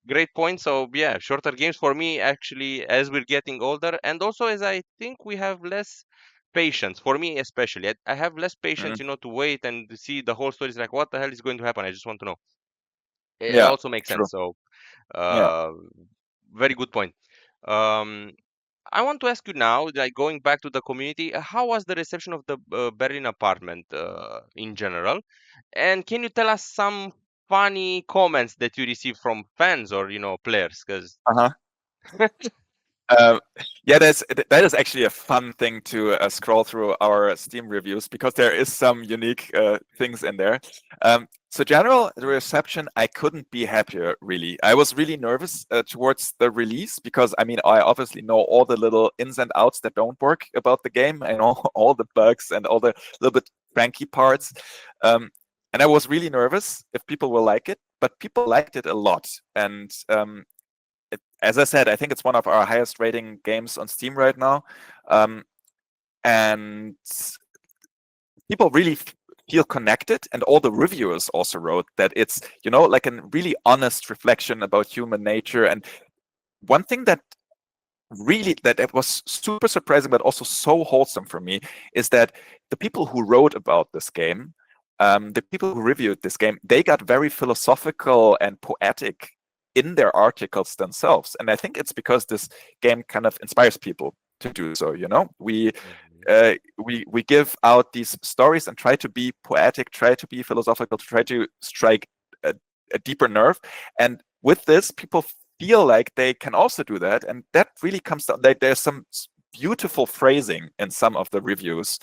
great point. So yeah, shorter games for me actually as we're getting older, and also as I think we have less. patience for me, especially. I have less patience, Mhm. to wait and to see the whole story. It's like, what the hell is going to happen? I just want to know. It Yeah, also makes true. sense. So, Yeah. uh, very good point. Um, I want to ask you now, like going back to the community, how was the reception of the Berlin apartment in general? And can you tell us some funny comments that you received from fans or players? Because Uh-huh. Um, yeah, that is actually a fun thing to scroll through our Steam reviews because there is some unique things in there. So general the reception, I couldn't be happier. Really, I was really nervous towards the release because I mean I obviously know all the little ins and outs that don't work about the game. I know all the bugs and all the little bit cranky parts. And I was really nervous if people will like it, but people liked it a lot. And as I said, I think it's one of our highest rating games on Steam right now. And people really feel connected. And all the reviewers also wrote that it's, like a really honest reflection about human nature. And one thing that it was super surprising, but also so wholesome for me, is that the people who wrote about this game, the people who reviewed this game, they got very philosophical and poetic in their articles themselves. And I think it's because this game kind of inspires people to do so. We give out these stories and try to be poetic, try to be philosophical, to try to strike a deeper nerve. And with this, people feel like they can also do that, and that really comes down. There's some beautiful phrasing in some of the reviews.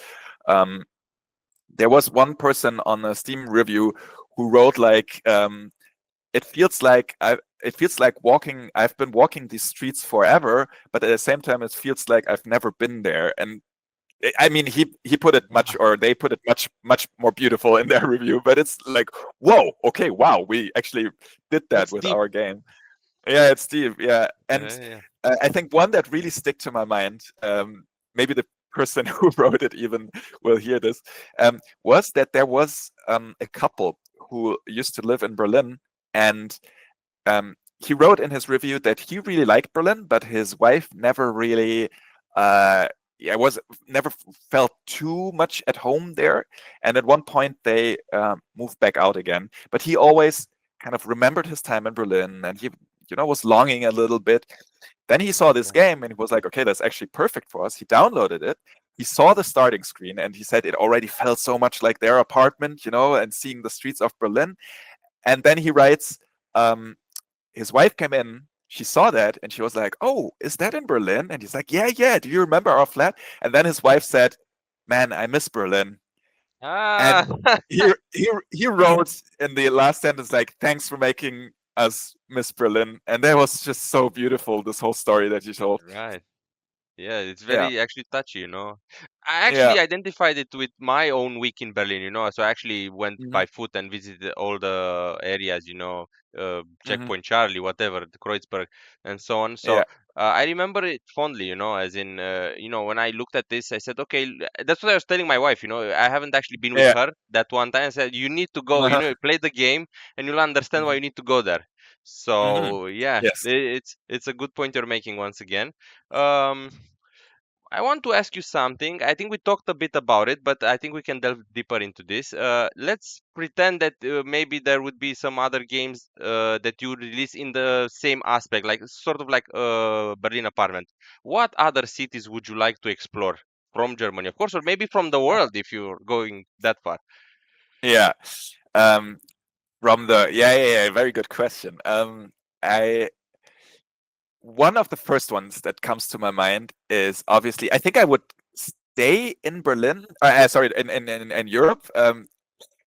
There was one person on a Steam review who wrote like, "It feels like walking. I've been walking these streets forever, but at the same time, it feels like I've never been there." And I mean, he put it much, or they put it much more beautiful in their review. But it's like, whoa, okay, wow, we actually did that that's with deep. our game. Yeah, it's Steve. Yeah, and Yeah. I think one that really stick to my mind, maybe the person who wrote it even will hear this, was that there was a couple who used to live in Berlin, and he wrote in his review that he really liked Berlin, but his wife never really, was never felt too much at home there. And at one point they moved back out again, but he always kind of remembered his time in Berlin, and he, was longing a little bit. Then he saw this Yeah. game and he was like, okay, that's actually perfect for us. He downloaded it. He saw the starting screen and he said it already felt so much like their apartment, and seeing the streets of Berlin. And then he writes, his wife came in, she saw that, and she was like, "Oh, is that in Berlin?" And he's like, "Yeah, yeah. Do you remember our flat?" And then his wife said, "Man, I miss Berlin." Ah, And he wrote in the last sentence like, "Thanks for making us miss Berlin." And that was just so beautiful. This whole story that you told. right. Yeah, it's Yeah, very actually touchy. I yeah, actually identified it with my own week in Berlin. So I actually went hmm, by foot and visited all the areas, hmm, Checkpoint Charlie, whatever, the Kreuzberg, and so on. So yeah, I remember it fondly, as in, when I looked at this, I said, okay, that's what I was telling my wife. I haven't actually been with yeah. her that one time. I said, you need to go, Uh-huh. play the game, and you'll understand why Hmm, you need to go there. hmm. So yeah, Yes. it's a good point you're making once again. Um, I want to ask you something. I think we talked a bit about it, but I think we can delve deeper into this. Let's pretend that maybe there would be some other games that you release in the same aspect, like sort of like Berlin Apartment. What other cities would you like to explore from Germany, of course, or maybe from the world if you're going that far? Yeah. Um, from the yeah. Very good question. I One of the first ones that comes to my mind is obviously I think I would stay in Berlin. Sorry, in Europe.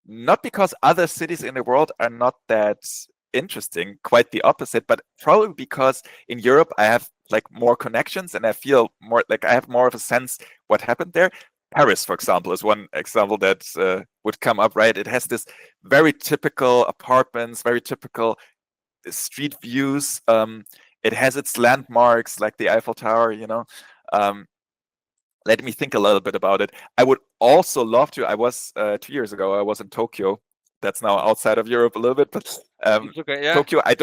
Not because other cities in the world are not that interesting, quite the opposite, but probably because in Europe I have like more connections and I feel more like I have more of a sense what happened there. Paris, for example, is one example that would come up, right? It has this very typical apartments, very typical street views. It has its landmarks like the Eiffel Tower. Um, Let me think a little bit about it. I would also love to. I was 2 years ago. I was in Tokyo. That's now outside of Europe a little bit, but It's okay, yeah. Tokyo. I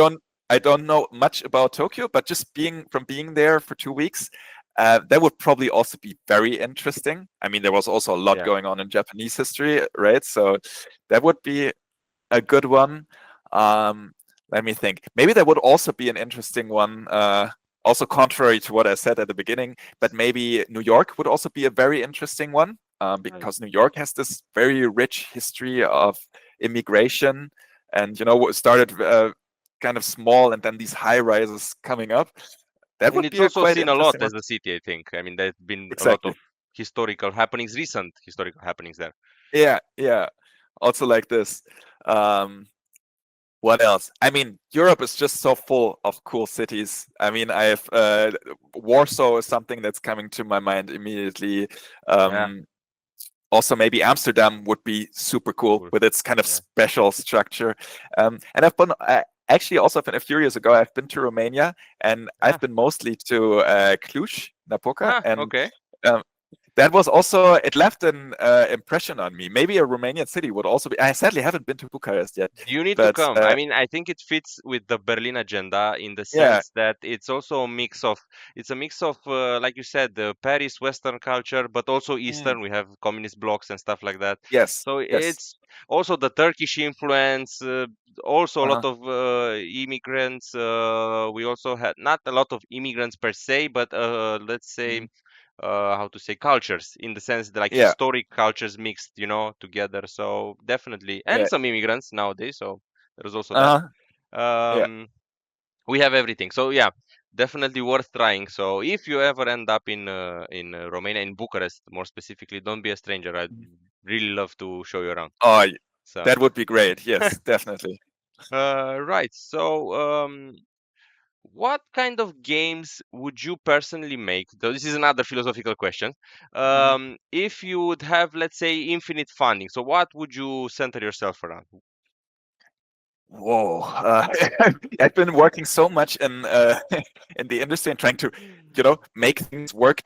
don't know much about Tokyo, but just being there for 2 weeks, That would probably also be very interesting. I mean, there was also a lot Yeah. going on in Japanese history, right? So that would be a good one. Let me think. Maybe that would also be an interesting one. Also contrary to what I said at the beginning, but maybe New York would also be a very interesting one, because New York has this very rich history of immigration, and it started kind of small, and then these high rises coming up. That And would it's be a also quite seen a lot interesting one. as a city, I think. I mean, there's been a lot Exactly. of historical happenings, recent historical happenings there. Yeah. Also like this. What else? I mean, Europe is just so full of cool cities. I mean, I've Warsaw is something that's coming to my mind immediately. Yeah. Also, maybe Amsterdam would be super cool Cool. with its kind of Yeah. special structure. And I've been actually also a few years ago. I've been to Romania, and I've been mostly to Cluj, Napoca, and Okay. um, that was also, it left an impression on me. Maybe a Romanian city would also be. I sadly haven't been to Bucharest yet, You need to but come. I mean, I think it fits with the Berlin agenda in the yeah, sense that it's also a mix of, like you said, the Paris Western culture, but also Eastern. We have communist blocks and stuff like that. yes, So yes, it's also the Turkish influence, also a lot uh-huh. of immigrants. We also had not a lot of immigrants per se, but let's say Mhm. how to say, cultures, in the sense that like Yeah, historic cultures mixed together. So definitely, and yeah, some immigrants nowadays, so there's also that. uh-huh. Yeah. um we have everything, so yeah, definitely worth trying. So if you ever end up in Romania, in Bucharest more specifically, don't be a stranger. I'd Mhm. really love to show you around. Oh, So that would be great. Yes, definitely. right, so what kind of games would you personally make? So this is another philosophical question. Mhm. If you would have, let's say, infinite funding, so what would you center yourself around? Whoa. I've been working so much in in the industry and trying to, make things work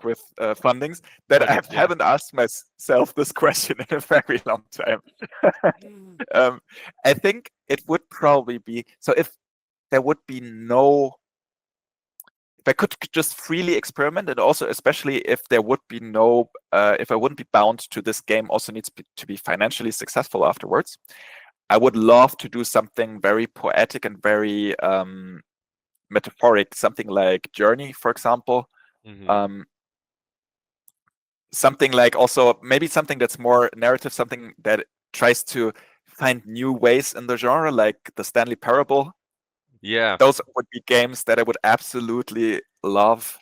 with fundings that I Budgets, yeah. haven't asked myself this question in a very long time. um, I think it would probably be so if there would be no if I could just freely experiment, and also especially if there would be no if I wouldn't be bound to this game also needs to be financially successful afterwards. I would love to do something very poetic and very metaphoric, something like Journey, for example. Hmm. Um, something like also maybe something that's more narrative, something that tries to find new ways in the genre, like the Stanley Parable. Yeah. Those would be games that I would absolutely love.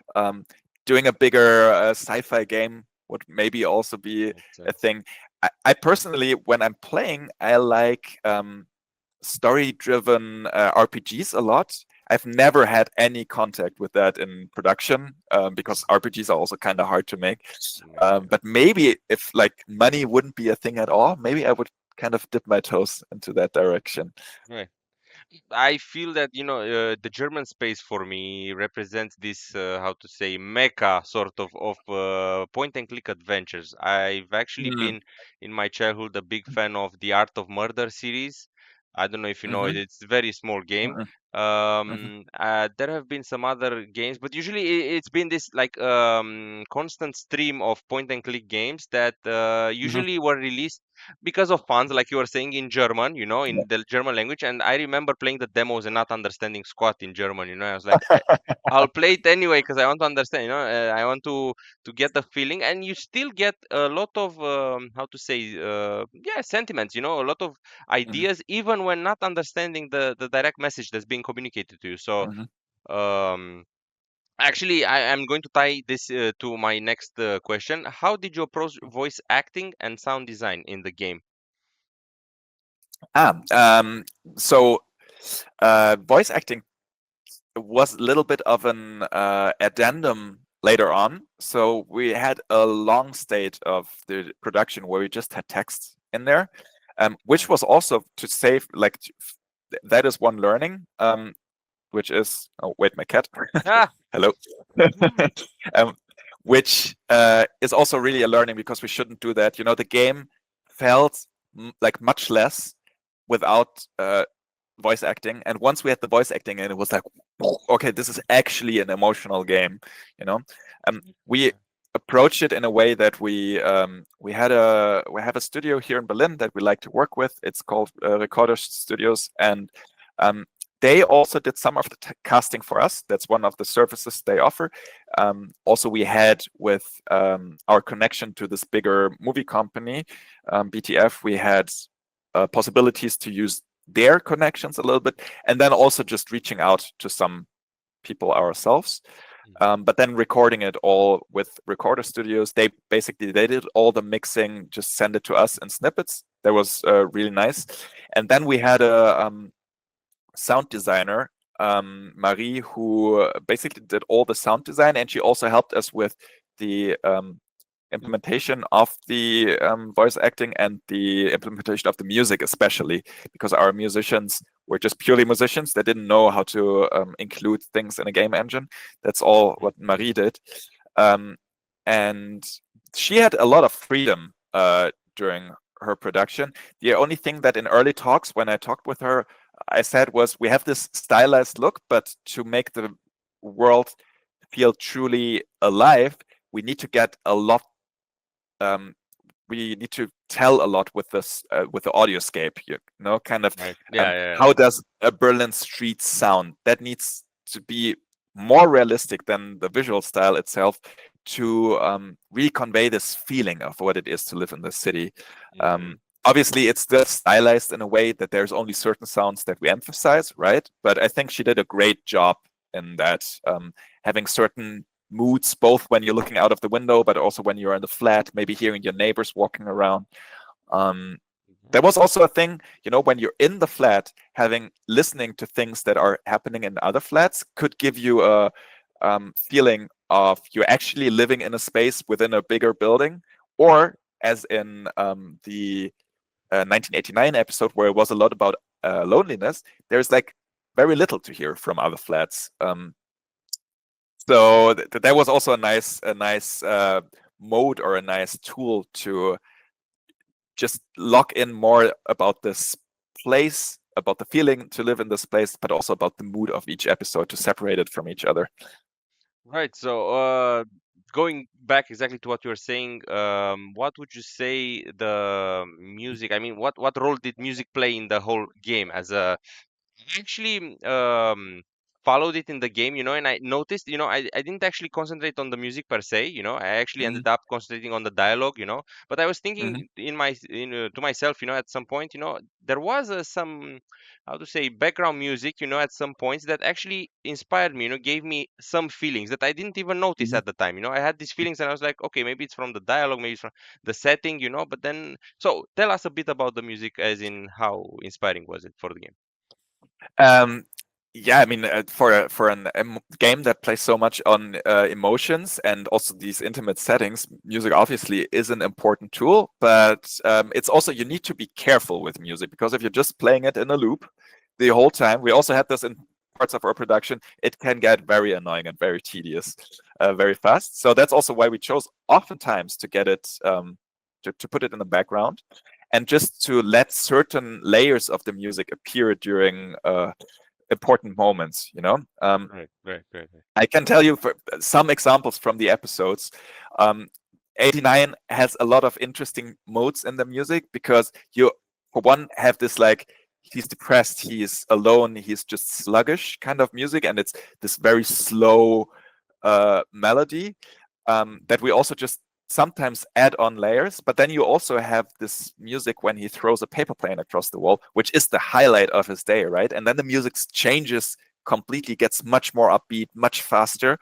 Doing a bigger sci-fi game would maybe also be Makes a sense. thing. I personally, when I'm playing, I like story-driven RPGs a lot. I've never had any contact with that in production because RPGs are also kind of hard to make. But maybe if like money wouldn't be a thing at all, maybe I would kind of dip my toes into that direction. Right. I feel that the German space for me represents this how to say, mecca sort of point and click adventures. I've actually Mm-hmm. been in my childhood a big fan of the Art of Murder series. I don't know if you know it. Mm-hmm. It's a very small game. Mm-hmm. There have been some other games, but usually it's been this like constant stream of point and click games that Mm-hmm. usually were released because of fans, like you were saying, in German, Yeah. in the German language. And I remember playing the demos and not understanding squat in German. I was like, I'll play it anyway because I want to understand. I want to get the feeling, and you still get a lot of how to say, yeah, sentiments. A lot of Mhm, ideas, even when not understanding the direct message that's being communicated to you. So. mhm. Um, Actually, I am going to tie this to my next question. How did you approach voice acting and sound design in the game? Ah, so voice acting was a little bit of an addendum later on. So we had a long state of the production where we just had text in there, which was also to save, like, that is one learning, which is, oh, wait, my cat. Ah, Hello. um, which is also really a learning because we shouldn't do that. The game felt like much less without voice acting. And once we had the voice acting, and it was like, okay, this is actually an emotional game. We approached it in a way that we have a studio here in Berlin that we like to work with. It's called Recorder Studios, and they also did some of the casting for us. That's one of the services they offer. Also, we had with our connection to this bigger movie company, BTF, we had possibilities to use their connections a little bit, and then also just reaching out to some people ourselves. But then recording it all with Recorder Studios. They did all the mixing, just send it to us in snippets. That was really nice. And then we had a sound designer, Marie, who basically did all the sound design, and she also helped us with the implementation of the voice acting and the implementation of the music, especially because our musicians were just purely musicians. They didn't know how to include things in a game engine. That's all what Marie did. And she had a lot of freedom during her production. The only thing that in early talks, when I talked with her, I said was, we have this stylized look, but to make the world feel truly alive, we need to get a lot. We need to tell a lot with this, with the audioscape. Kind of. Right. How does a Berlin street sound? That needs to be more realistic than the visual style itself to really convey this feeling of what it is to live in the city. Obviously, it's still stylized in a way that there's only certain sounds that we emphasize, right? But I think she did a great job in that, having certain moods, both when you're looking out of the window, but also when you're in the flat, maybe hearing your neighbors walking around. There was also a thing, when you're in the flat, listening to things that are happening in other flats could give you a feeling of you're actually living in a space within a bigger building, or as in the 1989 episode where it was a lot about loneliness, there's like very little to hear from other flats. So that was also a nice mode or a nice tool to just lock in more about this place, about the feeling to live in this place, but also about the mood of each episode to separate it from each other. Right. So going back exactly to what you were saying, what would you say the music? I mean, what role did music play in the whole game? Actually followed it in the game, and I noticed, I didn't actually concentrate on the music per se, I actually ended up concentrating on the dialogue, but I was thinking to myself, at some point, there was some, how to say, background music, at some points that actually inspired me, gave me some feelings that I didn't even notice at the time. I had these feelings and I was like, okay, maybe it's from the dialogue, maybe it's from the setting, but then, so tell us a bit about the music, as in how inspiring was it for the game? Yeah, I mean, for a game that plays so much on emotions and also these intimate settings, music obviously is an important tool, but it's also, you need to be careful with music, because if you're just playing it in a loop the whole time, we also had this in parts of our production, it can get very annoying and very tedious very fast. So that's also why we chose oftentimes to get it, to put it in the background, and just to let certain layers of the music appear during important moments, Right. I can tell you for some examples from the episodes. 89 has a lot of interesting modes in the music, because you, for one, have this like, he's depressed, he's alone, he's just sluggish kind of music, and it's this very slow melody that we also just sometimes add on layers. But then you also have this music when he throws a paper plane across the wall, which is the highlight of his day, right? And then the music changes completely, gets much more upbeat, much faster.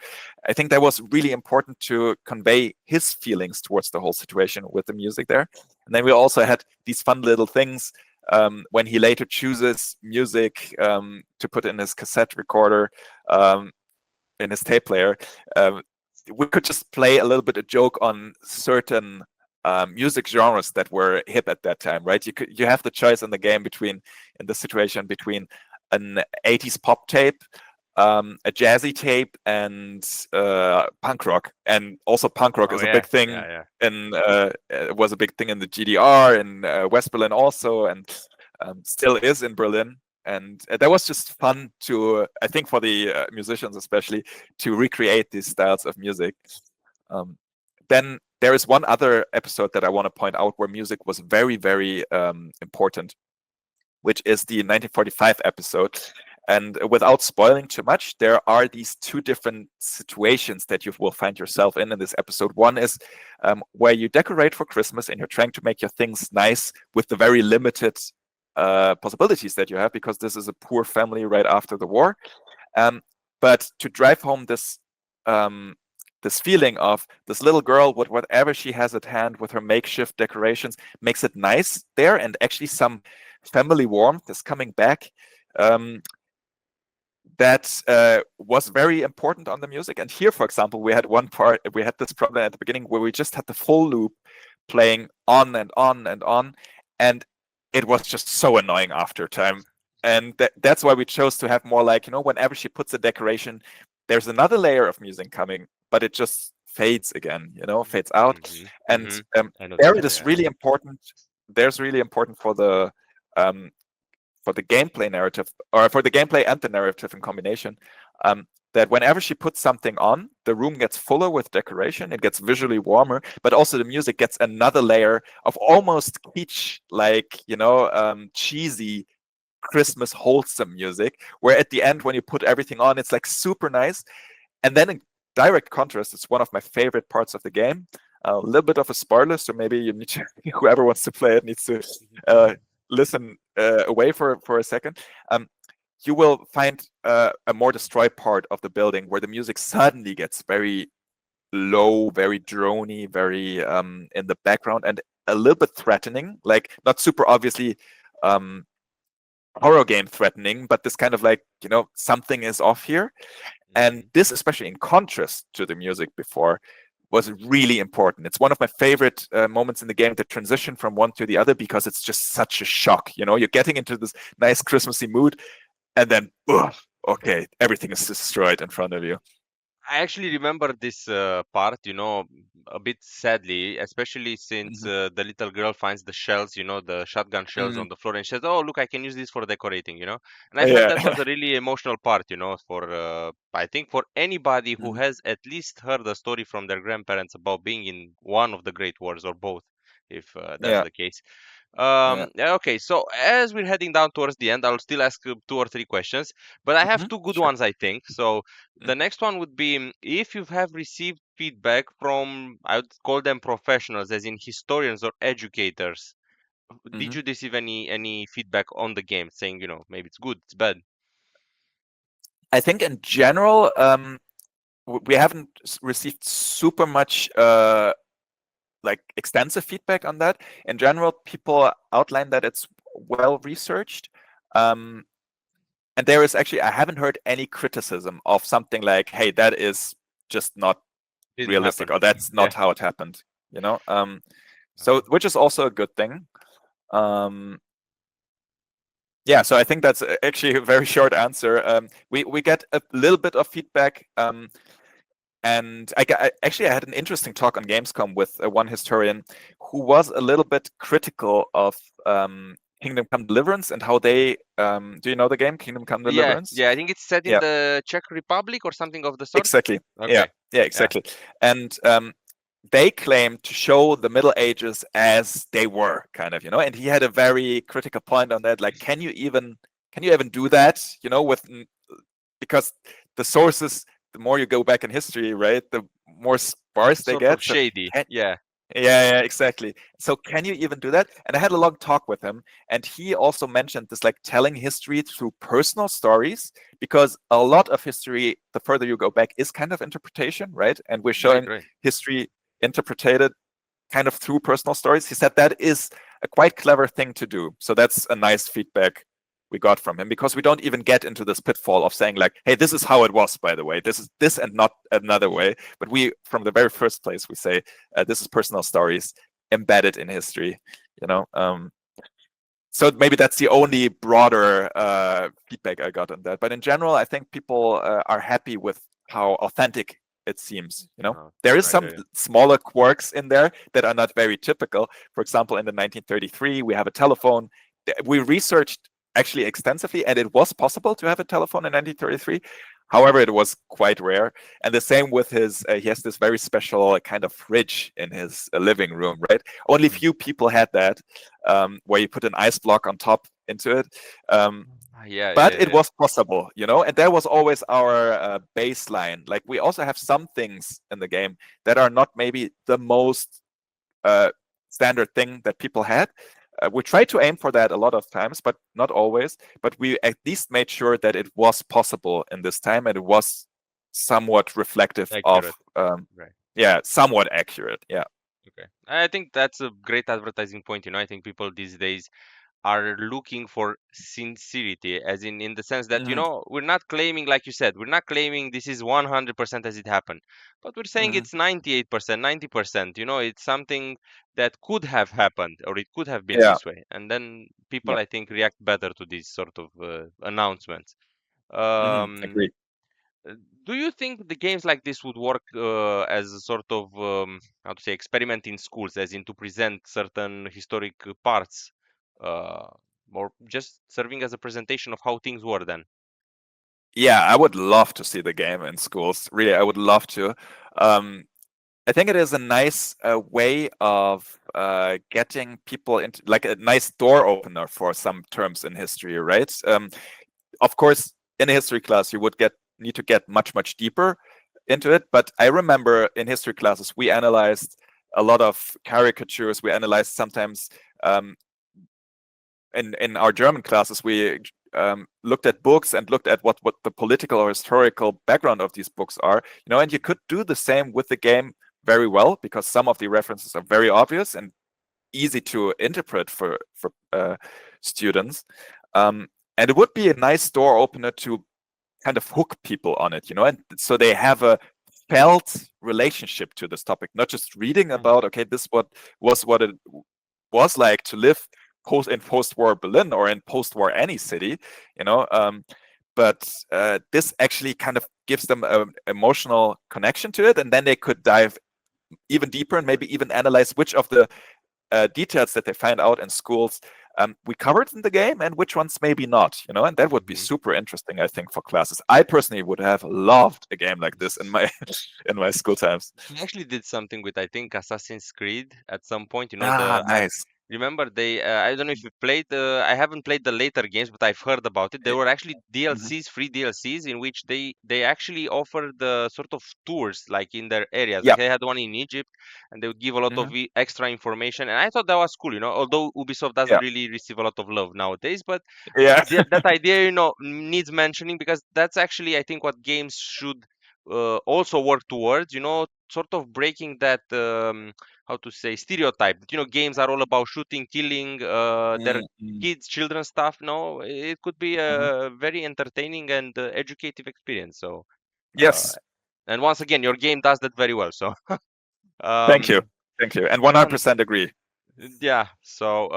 I think that was really important to convey his feelings towards the whole situation with the music there. And then we also had these fun little things when he later chooses music to put in his cassette recorder, in his tape player. We could just play a little bit of joke on certain music genres that were hip at that time, right? You have the choice in the game between an 80s pop tape, a jazzy tape, and punk rock. And also punk rock is a big thing. It was a big thing in the GDR, in West Berlin also, and still is in Berlin. and that was just fun to, I think, for the musicians especially, to recreate these styles of music. Then there is one other episode that I want to point out where music was very, very important, which is the 1945 episode. And without spoiling too much, there are these two different situations that you will find yourself in this episode. One is where you decorate for Christmas and you're trying to make your things nice with the very limited possibilities that you have, because this is a poor family right after the war. But to drive home this this feeling of this little girl with whatever she has at hand with her makeshift decorations makes it nice there, and actually some family warmth is coming back. That was very important on the music. And here, for example, we had this problem at the beginning where we just had the full loop playing on and on and on, and it was just so annoying after time. And that's why we chose to have more like, whenever she puts a decoration, there's another layer of music coming, but it just fades again, fades out. And there it is really important. There's really important for the gameplay narrative, or for the gameplay and the narrative in combination, that whenever she puts something on, the room gets fuller with decoration, it gets visually warmer, but also the music gets another layer of almost kitsch, like, cheesy Christmas wholesome music, where at the end, when you put everything on, it's like super nice. And then in direct contrast, it's one of my favorite parts of the game. A little bit of a spoiler, so maybe you need to, whoever wants to play it needs to listen away for a second. You will find a more destroyed part of the building where the music suddenly gets very low, very drony, very in the background, and a little bit threatening, like not super obviously horror game threatening, but this kind of like, something is off here. And this, especially in contrast to the music before, was really important. It's one of my favorite moments in the game, the transition from one to the other, because it's just such a shock. You're getting into this nice Christmassy mood, and then, okay, everything is destroyed in front of you. I actually remember this part, a bit sadly, especially since the little girl finds the shells, the shotgun shells on the floor, and she says, "Oh, look, I can use this for decorating," And I felt that was a really emotional part, for I think for anybody who has at least heard a story from their grandparents about being in one of the Great Wars, or both, if that's the case. Okay, so as we're heading down towards the end, I'll still ask 2 or 3 questions, but I have 2 good ones, I think. So the next one would be, if you have received feedback from, I would call them professionals, as in historians or educators. Did you receive any feedback on the game saying, maybe it's good, it's bad? I think in general, we haven't received super much like extensive feedback on that. In general, people outline that it's well researched. And there is actually, I haven't heard any criticism of something like, hey, that is just not realistic, or that's not how it happened, so, which is also a good thing. Yeah, so I think that's actually a very short answer. We get a little bit of feedback, and I had an interesting talk on Gamescom with one historian who was a little bit critical of Kingdom Come Deliverance and how they do you know the game Kingdom Come Deliverance? Yeah, I think it's set in the Czech Republic or something of the sort. Exactly. Okay. Yeah, exactly. And they claim to show the Middle Ages as they were, kind of, and he had a very critical point on that. Like, can you even do that, because the sources, the more you go back in history, right, the more sparse they get. Shady. Yeah, exactly. So can you even do that? And I had a long talk with him, and he also mentioned this, like, telling history through personal stories, because a lot of history, the further you go back, is kind of interpretation, right? And we're showing history interpreted kind of through personal stories. He said that is a quite clever thing to do. So that's a nice feedback we got from him, because we don't even get into this pitfall of saying like, hey, this is how it was, by the way, this is this and not another way. But we, from the very first place, we say this is personal stories embedded in history, so maybe that's the only broader feedback I got on that. But in general, I think people are happy with how authentic it seems. There is some smaller quirks in there that are not very typical. For example, in the 1933, we have a telephone. We researched actually extensively, and it was possible to have a telephone in 1933. However, it was quite rare. And the same with his, he has this very special kind of fridge in his living room, right? Only few people had that, where you put an ice block on top into it. But it was possible, you know, and that was always our baseline. Like, we also have some things in the game that are not maybe the most standard thing that people had. We tried to aim for that a lot of times, but not always. But we at least made sure that it was possible in this time, and it was somewhat reflective Accurate. of, Right. yeah, somewhat accurate. Yeah. Okay. I think that's a great advertising point. You know, I think people these days are looking for sincerity, as in the sense that, you Mhm. know, we're not claiming, like you said, we're not claiming this is 100% as it happened, but we're saying Mhm. it's 98%, 90%. You know, it's something that could have happened, or it could have been Yeah. this way, and then people, Yeah. I think, react better to these sort of announcements. Agree. Uh, Do you think the games like this would work as a sort of how to say, experiment in schools, as in to present certain historic parts, uh, or just serving as a presentation of how things were then? Yeah, I would love to see the game in schools. Really, I would love to. I think it is a nice way of getting people into, like, a nice door opener for some terms in history, right? Of course, in a history class, you would need to get much deeper into it. But I remember in history classes, we analyzed a lot of caricatures. We analyzed sometimes, in our German classes, we looked at books and looked at what the political or historical background of these books are. You know, and you could do the same with the game very well, because some of the references are very obvious and easy to interpret for students. And it would be a nice door opener to kind of hook people on it, you know, and so they have a felt relationship to this topic, not just reading about, okay, this what it was like to live post-war Berlin or in post-war any city, you know. But this actually kind of gives them an emotional connection to it, and then they could dive even deeper and maybe even analyze which of the details that they find out in schools we covered in the game and which ones maybe not, you know. And that would be super interesting, I think, for classes. I personally would have loved a game like this in my in my school times. We actually did something with, I think, Assassin's Creed at some point. You know, Nice. remember they? I don't know if you played. I haven't played the later games, but I've heard about it. There were actually Mhm. DLCs, free DLCs, in which they actually offered the sort of tours, like in their areas. Yeah. Like they had one in Egypt, and they would give a lot of Mhm. extra information. And I thought that was cool. You know, although Ubisoft doesn't Yeah. really receive a lot of love nowadays, but Yeah. that idea, you know, needs mentioning, because that's actually, I think, what games should also work towards. You know, sort of breaking that how to say, stereotype that, you know, games are all about shooting, killing, their Mhm. kids, children stuff. No, it could be Mhm. a very entertaining and educative experience. So uh, Yes. and once again, your game does that very well. So Thank you. um Thank you. And Hans, 100% agree. yeah. So,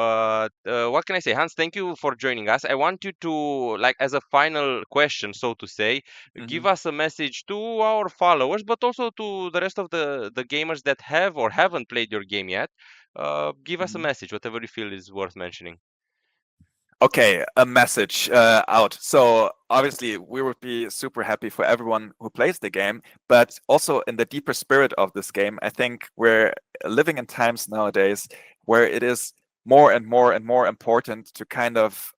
what can I say? Hans, thank you for joining us. I want you to, like, as a final question, so to say, give Mhm. us a message to our followers, but also to the rest of the gamers that have or haven't played your game yet. Give us a Mhm. message, whatever you feel is worth mentioning. Okay, a message out. So obviously, we would be super happy for everyone who plays the game, but also in the deeper spirit of this game, I think we're living in times nowadays where it is more and more and more important to kind of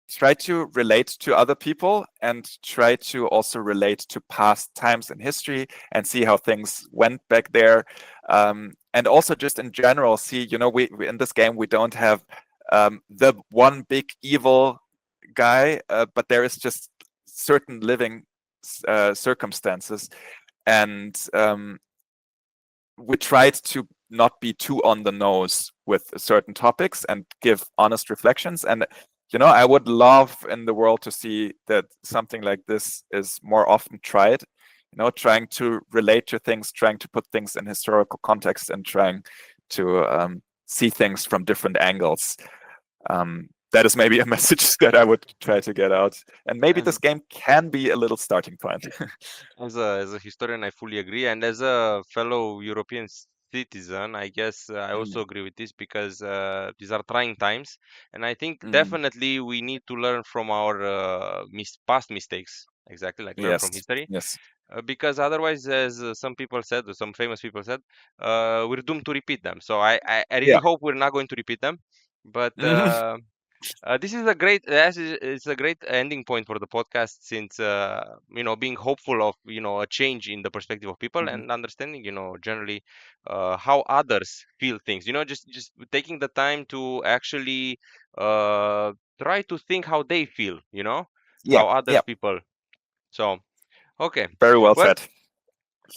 try to relate to other people and try to also relate to past times in history and see how things went back there. And also just in general, see, you know, we in this game, we don't have the one big evil guy, but there is just certain living circumstances. And we tried to not be too on the nose with certain topics and give honest reflections. And you know, I would love in the world to see that something like this is more often tried. You know, trying to relate to things, trying to put things in historical context, and trying to see things from different angles. That is maybe a message that I would try to get out. And maybe As this game can be a little starting point. as a historian, I fully agree, and as a fellow European citizen, I guess I also agree with this because these are trying times, and I think definitely we need to learn from our past mistakes. Exactly, like learn from history. Yes. Because otherwise, as some people said, or some famous people said, we're doomed to repeat them. So I really Yeah. hope we're not going to repeat them. But this is it's a great ending point for the podcast, since being hopeful of a change in the perspective of people and understanding generally how others feel things. Just taking the time to actually try to think how they feel. Yeah. How others Yeah. people. So okay, Very well well. said.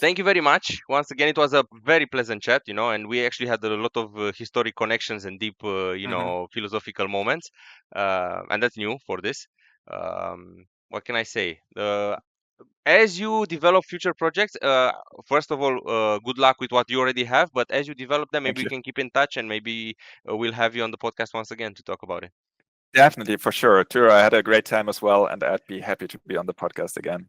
Thank you very much. Once again, it was a very pleasant chat, and we actually had a lot of historic connections and deep, philosophical moments, and that's new for this. What can I say? As you develop future projects, first of all, good luck with what you already have. But as you develop them, maybe Thank we you. can keep in touch, and maybe we'll have you on the podcast once again to talk about it. Definitely, for sure. Too, I had a great time as well, and I'd be happy to be on the podcast again.